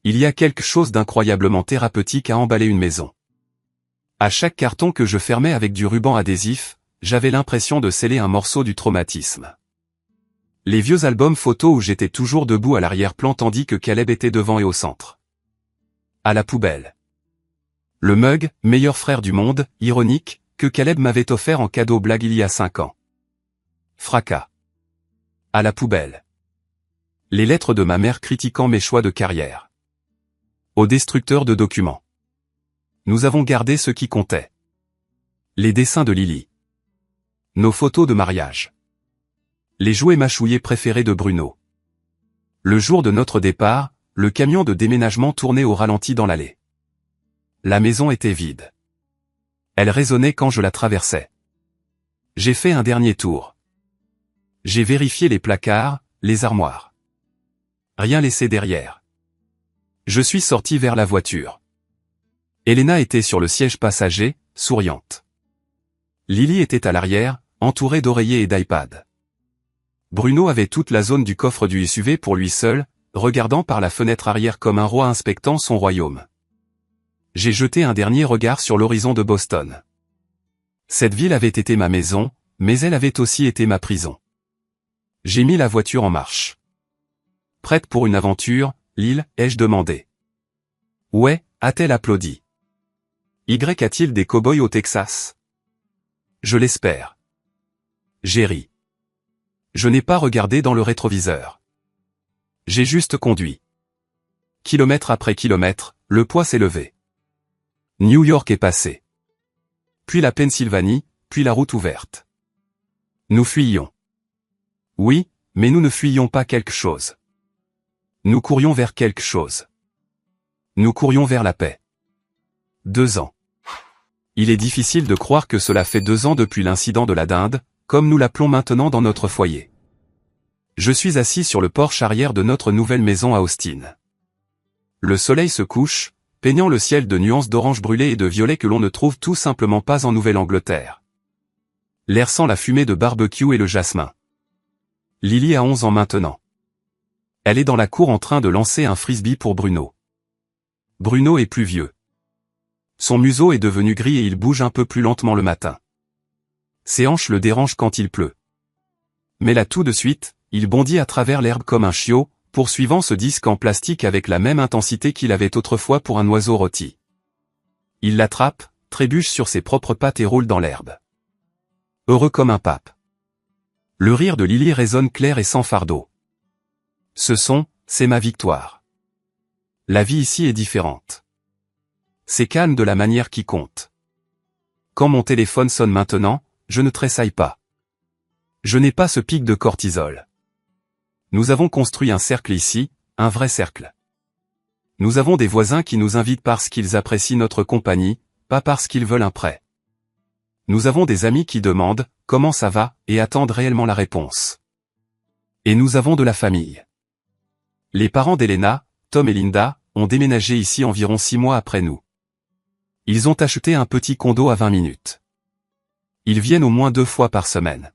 Il y a quelque chose d'incroyablement thérapeutique à emballer une maison. À chaque carton que je fermais avec du ruban adhésif, j'avais l'impression de sceller un morceau du traumatisme. Les vieux albums photos où j'étais toujours debout à l'arrière-plan tandis que Caleb était devant et au centre. À la poubelle. Le mug, meilleur frère du monde, ironique, que Caleb m'avait offert en cadeau blague il y a 5 ans. Fracas. À la poubelle. Les lettres de ma mère critiquant mes choix de carrière. Au destructeur de documents. Nous avons gardé ce qui comptait. Les dessins de Lily. Nos photos de mariage. Les jouets mâchouillés préférés de Bruno. Le jour de notre départ, le camion de déménagement tournait au ralenti dans l'allée. La maison était vide. Elle résonnait quand je la traversais. J'ai fait un dernier tour. J'ai vérifié les placards, les armoires. Rien laissé derrière. Je suis sorti vers la voiture. Elena était sur le siège passager, souriante. Lily était à l'arrière, entourée d'oreillers et d'iPad. Bruno avait toute la zone du coffre du SUV pour lui seul, regardant par la fenêtre arrière comme un roi inspectant son royaume. J'ai jeté un dernier regard sur l'horizon de Boston. Cette ville avait été ma maison, mais elle avait aussi été ma prison. J'ai mis la voiture en marche. Prête pour une aventure, Lyle, ai-je demandé. Ouais, a-t-elle applaudi. Y a-t-il des cow-boys au Texas? Je l'espère. J'ai ri. Je n'ai pas regardé dans le rétroviseur. J'ai juste conduit. Kilomètre après kilomètre, le poids s'est levé. New York est passé. Puis la Pennsylvanie, puis la route ouverte. Nous fuyions. Oui, mais nous ne fuyions pas quelque chose. Nous courions vers quelque chose. Nous courions vers la paix. 2 ans. Il est difficile de croire que cela fait 2 ans depuis l'incident de la dinde, comme nous l'appelons maintenant dans notre foyer. Je suis assis sur le porche arrière de notre nouvelle maison à Austin. Le soleil se couche, peignant le ciel de nuances d'orange brûlé et de violet que l'on ne trouve tout simplement pas en Nouvelle-Angleterre. L'air sent la fumée de barbecue et le jasmin. Lily a 11 ans maintenant. Elle est dans la cour en train de lancer un frisbee pour Bruno. Bruno est plus vieux. Son museau est devenu gris et il bouge un peu plus lentement le matin. Ses hanches le dérangent quand il pleut. Mais là tout de suite, il bondit à travers l'herbe comme un chiot, poursuivant ce disque en plastique avec la même intensité qu'il avait autrefois pour un oiseau rôti. Il l'attrape, trébuche sur ses propres pattes et roule dans l'herbe. Heureux comme un pape. Le rire de Lily résonne clair et sans fardeau. Ce son, c'est ma victoire. La vie ici est différente. C'est calme de la manière qui compte. Quand mon téléphone sonne maintenant, je ne tressaille pas. Je n'ai pas ce pic de cortisol. Nous avons construit un cercle ici, un vrai cercle. Nous avons des voisins qui nous invitent parce qu'ils apprécient notre compagnie, pas parce qu'ils veulent un prêt. Nous avons des amis qui demandent « Comment ça va ?» et attendent réellement la réponse. Et nous avons de la famille. Les parents d'Elena, Tom et Linda, ont déménagé ici environ 6 mois après nous. Ils ont acheté un petit condo à 20 minutes. Ils viennent au moins 2 fois par semaine.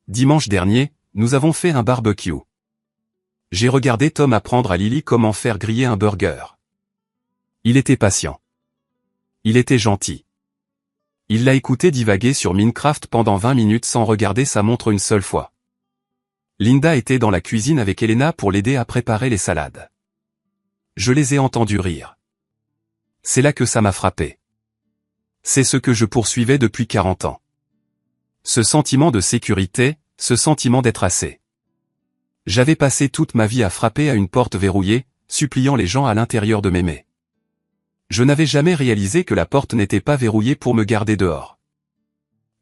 Dimanche dernier, nous avons fait un barbecue. J'ai regardé Tom apprendre à Lily comment faire griller un burger. Il était patient. Il était gentil. Il l'a écouté divaguer sur Minecraft pendant 20 minutes sans regarder sa montre une seule fois. Linda était dans la cuisine avec Elena pour l'aider à préparer les salades. Je les ai entendus rire. C'est là que ça m'a frappé. C'est ce que je poursuivais depuis 40 ans. Ce sentiment de sécurité, ce sentiment d'être assez. J'avais passé toute ma vie à frapper à une porte verrouillée, suppliant les gens à l'intérieur de m'aimer. Je n'avais jamais réalisé que la porte n'était pas verrouillée pour me garder dehors.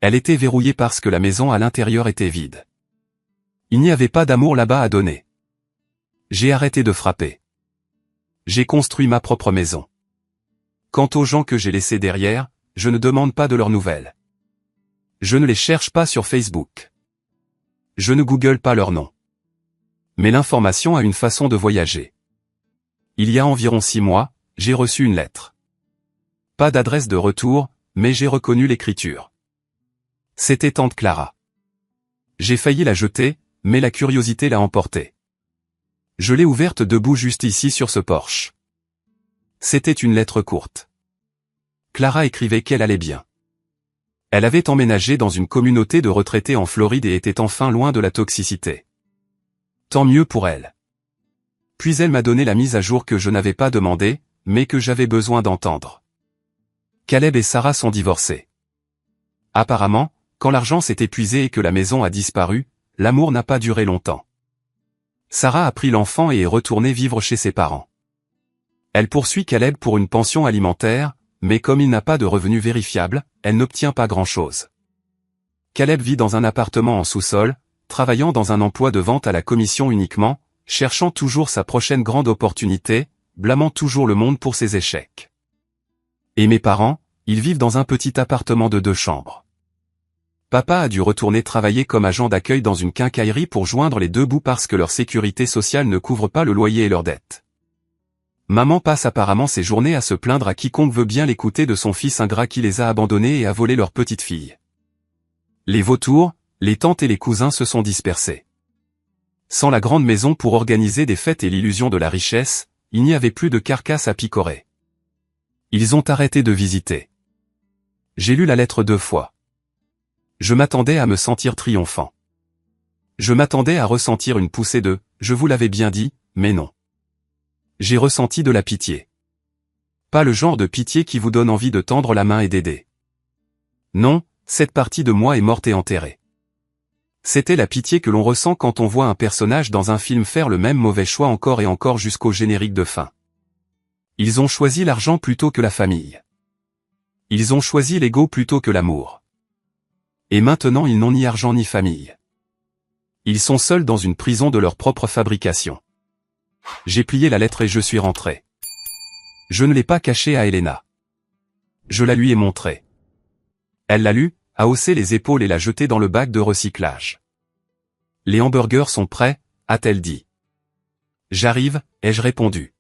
Elle était verrouillée parce que la maison à l'intérieur était vide. Il n'y avait pas d'amour là-bas à donner. J'ai arrêté de frapper. J'ai construit ma propre maison. Quant aux gens que j'ai laissés derrière, je ne demande pas de leurs nouvelles. Je ne les cherche pas sur Facebook. Je ne google pas leur nom. Mais l'information a une façon de voyager. Il y a environ 6 mois, j'ai reçu une lettre. Pas d'adresse de retour, mais j'ai reconnu l'écriture. C'était tante Clara. J'ai failli la jeter, mais la curiosité l'a emportée. Je l'ai ouverte debout juste ici sur ce porche. C'était une lettre courte. Clara écrivait qu'elle allait bien. Elle avait emménagé dans une communauté de retraités en Floride et était enfin loin de la toxicité. Tant mieux pour elle. Puis elle m'a donné la mise à jour que je n'avais pas demandée, mais que j'avais besoin d'entendre. Caleb et Sarah sont divorcés. Apparemment, quand l'argent s'est épuisé et que la maison a disparu, l'amour n'a pas duré longtemps. Sarah a pris l'enfant et est retournée vivre chez ses parents. Elle poursuit Caleb pour une pension alimentaire, mais comme il n'a pas de revenus vérifiables, elle n'obtient pas grand-chose. Caleb vit dans un appartement en sous-sol, travaillant dans un emploi de vente à la commission uniquement, cherchant toujours sa prochaine grande opportunité, blâmant toujours le monde pour ses échecs. Et mes parents, ils vivent dans un petit appartement de 2 chambres. Papa a dû retourner travailler comme agent d'accueil dans une quincaillerie pour joindre les 2 bouts parce que leur sécurité sociale ne couvre pas le loyer et leurs dettes. Maman passe apparemment ses journées à se plaindre à quiconque veut bien l'écouter de son fils ingrat qui les a abandonnés et a volé leur petite fille. Les vautours, les tantes et les cousins se sont dispersés. Sans la grande maison pour organiser des fêtes et l'illusion de la richesse, il n'y avait plus de carcasse à picorer. Ils ont arrêté de visiter. J'ai lu la lettre 2 fois. Je m'attendais à me sentir triomphant. Je m'attendais à ressentir une poussée de « je vous l'avais bien dit », mais non. J'ai ressenti de la pitié. Pas le genre de pitié qui vous donne envie de tendre la main et d'aider. Non, cette partie de moi est morte et enterrée. C'était la pitié que l'on ressent quand on voit un personnage dans un film faire le même mauvais choix encore et encore jusqu'au générique de fin. Ils ont choisi l'argent plutôt que la famille. Ils ont choisi l'ego plutôt que l'amour. Et maintenant ils n'ont ni argent ni famille. Ils sont seuls dans une prison de leur propre fabrication. J'ai plié la lettre et je suis rentré. Je ne l'ai pas cachée à Elena. Je la lui ai montrée. Elle l'a lue, a haussé les épaules et l'a jetée dans le bac de recyclage. Les hamburgers sont prêts, a-t-elle dit. J'arrive, ai-je répondu.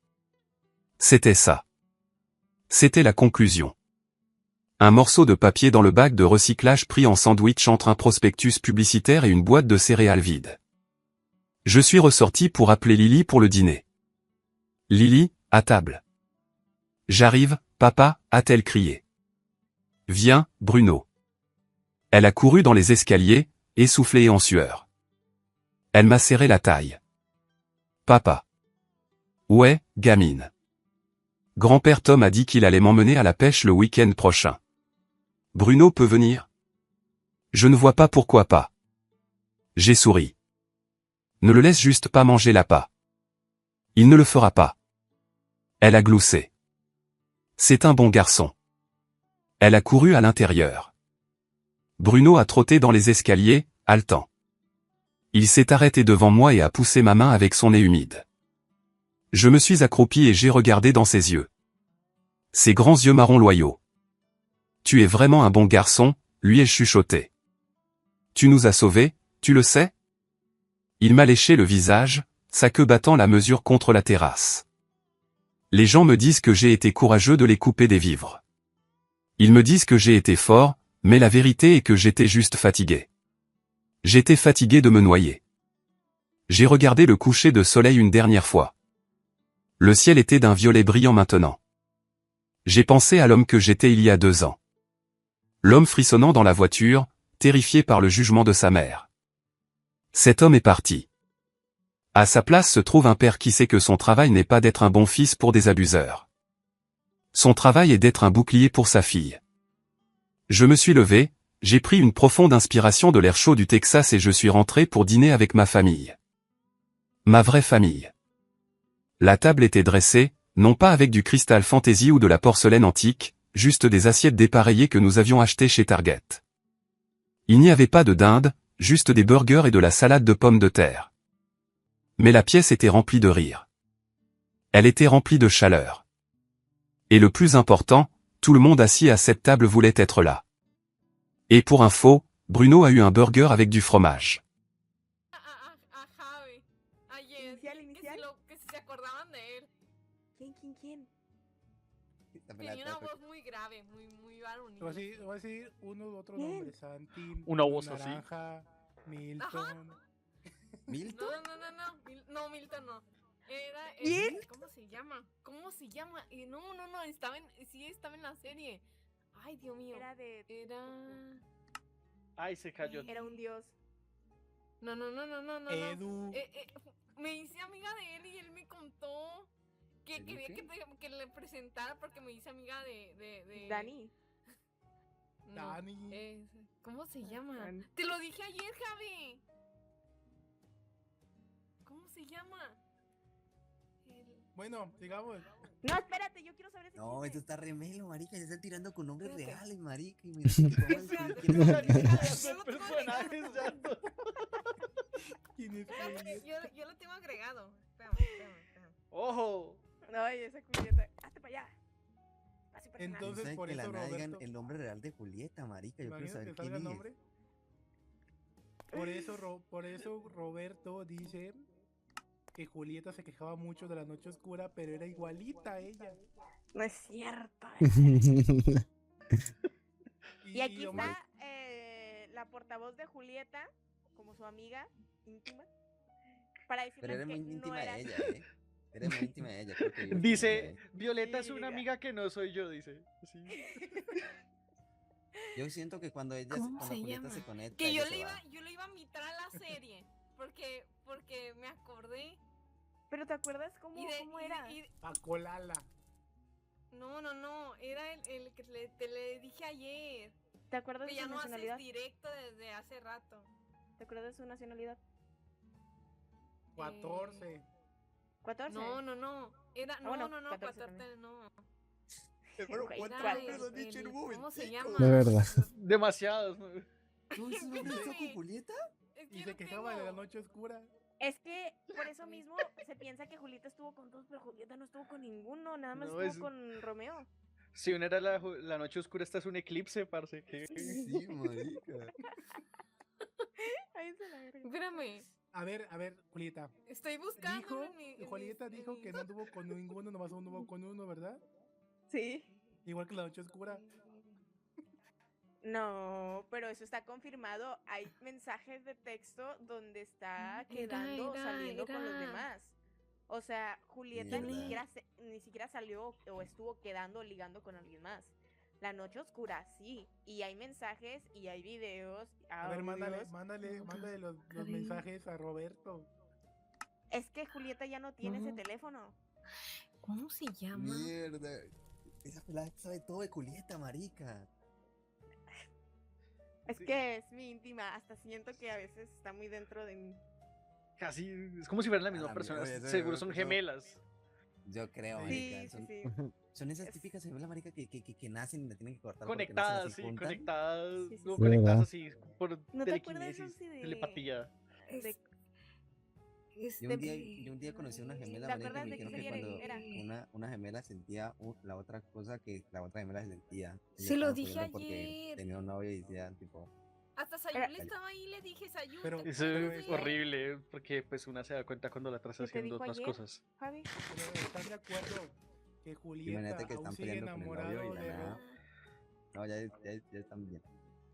C'était ça. C'était la conclusion. Un morceau de papier dans le bac de recyclage pris en sandwich entre un prospectus publicitaire et une boîte de céréales vide. Je suis ressorti pour appeler Lily pour le dîner. Lily, à table. J'arrive, papa, a-t-elle crié. Viens, Bruno. Elle a couru dans les escaliers, essoufflée et en sueur. Elle m'a serré la taille. Papa. Ouais, gamine. Grand-père Tom a dit qu'il allait m'emmener à la pêche le week-end prochain. Bruno peut venir? Je ne vois pas pourquoi pas. J'ai souri. Ne le laisse juste pas manger l'appât. Il ne le fera pas. Elle a gloussé. C'est un bon garçon. Elle a couru à l'intérieur. Bruno a trotté dans les escaliers, haletant. Il s'est arrêté devant moi et a poussé ma main avec son nez humide. Je me suis accroupi et j'ai regardé dans ses yeux. Ses grands yeux marron loyaux. Tu es vraiment un bon garçon, lui ai-je chuchoté. Tu nous as sauvés, tu le sais? Il m'a léché le visage, sa queue battant la mesure contre la terrasse. Les gens me disent que j'ai été courageux de les couper des vivres. Ils me disent que j'ai été fort, mais la vérité est que j'étais juste fatigué. J'étais fatigué de me noyer. J'ai regardé le coucher de soleil une dernière fois. Le ciel était d'un violet brillant maintenant. J'ai pensé à l'homme que j'étais il y a 2 ans. L'homme frissonnant dans la voiture, terrifié par le jugement de sa mère. Cet homme est parti. À sa place se trouve un père qui sait que son travail n'est pas d'être un bon fils pour des abuseurs. Son travail est d'être un bouclier pour sa fille. Je me suis levé, j'ai pris une profonde inspiration de l'air chaud du Texas et je suis rentré pour dîner avec ma famille. Ma vraie famille. La table était dressée, non pas avec du cristal fantaisie ou de la porcelaine antique, juste des assiettes dépareillées que nous avions achetées chez Target. Il n'y avait pas de dinde, juste des burgers et de la salade de pommes de terre. Mais la pièce était remplie de rire. Elle était remplie de chaleur. Et le plus important, tout le monde assis à cette table voulait être là. Et pour info, Bruno a eu un burger avec du fromage.
A Javi ayer que si se acordaban de él.
¿Quién?
Tenía una voz muy grave, muy varonil.
Voy a decir uno u otro
¿Quién?
nombre. Santi,
Una voz así.
Naranja, Milton.
¿Milton?
No, Milton no. Era
¿Quién?
¿Cómo se llama? No, estaba en la serie. Ay, Dios mío. Era
Ay, se cayó.
Era un dios.
No.
Edu.
Me hice amiga de él y él me contó que
¿Edu
quería
qué?
que le presentara porque me hice amiga de
Dani.
No,
Dani.
¿cómo se llama?
Dani.
Te lo dije ayer, Javi. ¿Cómo se llama?
Bueno, digamos.
No, espérate, yo quiero saber ese
No,
chisme.
esto está remelo, marica. Ya están tirando con nombres
Espérate.
reales, marica. Y mira, que vamos a descubrir quién es
Ya
quién es.
son personajes ya.
¿Quién es
Espérate,
quién?
yo lo tengo agregado. Espérame.
Ojo.
Ay, esa Julieta. Hazte para allá. Así personal.
Entonces,
Saben
por
que la
eso
nada digan
Roberto.
el nombre real de Julieta, marica. Yo quiero
Imagínate
saber
que salga
quién
el
es.
nombre. Por eso Roberto dice que Julieta se quejaba mucho de la noche oscura, pero era igualita a ella.
No es cierto. Y aquí
hombre,
está la portavoz de Julieta, como su amiga íntima, para
Pero
decirle
eres
que
muy
no
íntima
era
de ella,
así.
¿eh? Eres muy íntima de ella. Creo que vives con
Dice,
ella, ¿eh?
Violeta es
Sí,
una
ya.
amiga que no soy yo, dice. Sí.
Yo siento que cuando ella,
¿Cómo
cuando
se
Julieta
llama?
se conecta,
Que
ella
yo
se
le
va.
iba a invitar a la serie porque me acordé
Pero ¿te acuerdas cómo,
y de
cómo era?
a Colala.
No, era el que te le dije ayer.
¿Te acuerdas
Que
de
ya
su
no haces
nacionalidad?
directo desde hace rato.
¿Te acuerdas de su nacionalidad?
14.
14.
No. Era,
bueno,
no,
14
14 no.
Hermano,
Güey,
¿cuántos
Era
nombres han dicho en un momento?
¿cómo se llama?
De verdad.
Demasiados. ¿no?
¿Tú hiciste una fiesta con Julieta?
Es que
Y
yo
se
no
quejaba de la
tengo.
noche oscura.
Es que por eso mismo se piensa que Julieta estuvo con todos, pero Julieta no estuvo con ninguno, nada más
No,
estuvo
es-
con Romeo.
Si una era la noche oscura, esta es un eclipse, parce. ¿Qué?
Sí, marica.
Ahí se la verga.
Espérame,
A ver, Julieta.
estoy buscando
Dijo,
en mi... en
Julieta
mis-
dijo
en
que
mis-
no anduvo con ninguno, nomás anduvo con uno, ¿verdad?
Sí.
Igual que la noche oscura.
No, pero eso está confirmado. Hay mensajes de texto donde está quedando, saliendo con los demás. O sea, Julieta ni
Mierda.
siquiera, ni siquiera salió o estuvo quedando, ligando con alguien más. La noche oscura, sí. Y hay mensajes y hay videos,
A ver, mándale
Puta,
los
Karen.
mensajes a Roberto.
Es que Julieta ya no tiene ese
No.
teléfono.
¿Cómo se llama?
Mierda. Esa pelada sabe todo de Julieta, marica.
Es
Sí.
que es mi íntima. Hasta siento que a veces está muy dentro de mí.
Casi, es como si fueran la misma
la
persona.
mierda,
Seguro son
no.
gemelas.
Yo creo,
Sí,
marica.
Sí,
Son,
sí.
son esas
Es-
típicas gemelas, marica, que nacen y la tienen que cortar.
Conectadas,
porque
sí,
no se las juntan.
conectadas.
Sí, sí,
No,
sí.
conectadas
¿Verdad?
así, por
¿No te acuerdas,
telequinesis,
Lucy, de-
telepatía.
de-
Yo un día conocí a una gemela,
¿Te
marica,
acuerdas
me
de qué
dijeron que
serie
cuando
era?
una gemela sentía la otra cosa que la otra gemela sentía. Ella
Se lo
estaba
dije
sufriendo porque
ayer.
tenía un novio y decía, tipo,
Hasta
Era-
Sayul estaba ahí y le dije, Sayul,
Pero-
¿te
Eso
acuerdas
es
de-
horrible, porque pues una se da cuenta cuando la otra está
¿Qué te
haciendo
dijo
otras
ayer?
cosas.
Javi.
Pero ¿estás de acuerdo que Julieta
imagínate que
aún
están
sigue
peleando con el novio
enamorado
y la
de
nada. No, ya están bien.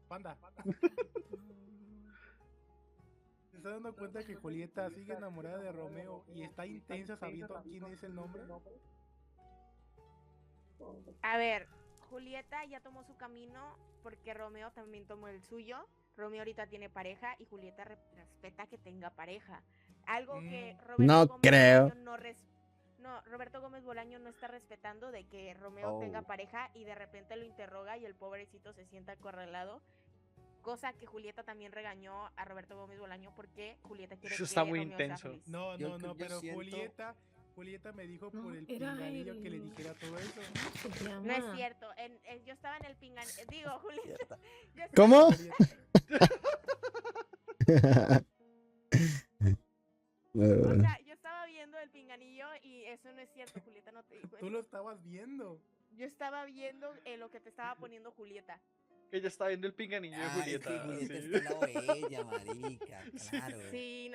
Panda? ¿Te estás dando cuenta que Julieta sigue enamorada de Romeo y está intensa sabiendo quién es el nombre?
A ver, Julieta ya tomó su camino porque Romeo también tomó el suyo. Romeo ahorita tiene pareja y Julieta respeta que tenga pareja. Algo que Roberto
No
Gómez
creo.
Bolaño no, Roberto Gómez Bolaño no está respetando de que Romeo tenga
Oh.
pareja y de repente lo interroga y el pobrecito se sienta acorralado. Cosa que Julieta también regañó a Roberto Gómez Bolaño porque Julieta quiere
Eso
que
está muy
Romeo sea
intenso.
feliz.
No,
Yo
no, no,
creo- yo
pero
siento-
Julieta me dijo
No,
por el
era
pinganillo que le
el-
dijera todo eso.
¿Cómo se llama?
No es cierto, yo estaba en el pingan, digo, Julieta.
Cierta.
yo estaba-
¿Cómo?
O sea, yo estaba viendo el pinganillo y eso no es cierto, Julieta no te dijo
Tú
eso.
lo estabas viendo.
Yo estaba viendo lo que te estaba poniendo Julieta.
Ella está viendo el pinganillo de
Ah, es
Julieta.
que Julieta
sí.
está al lado de ella, marica. Claro.
Sí, no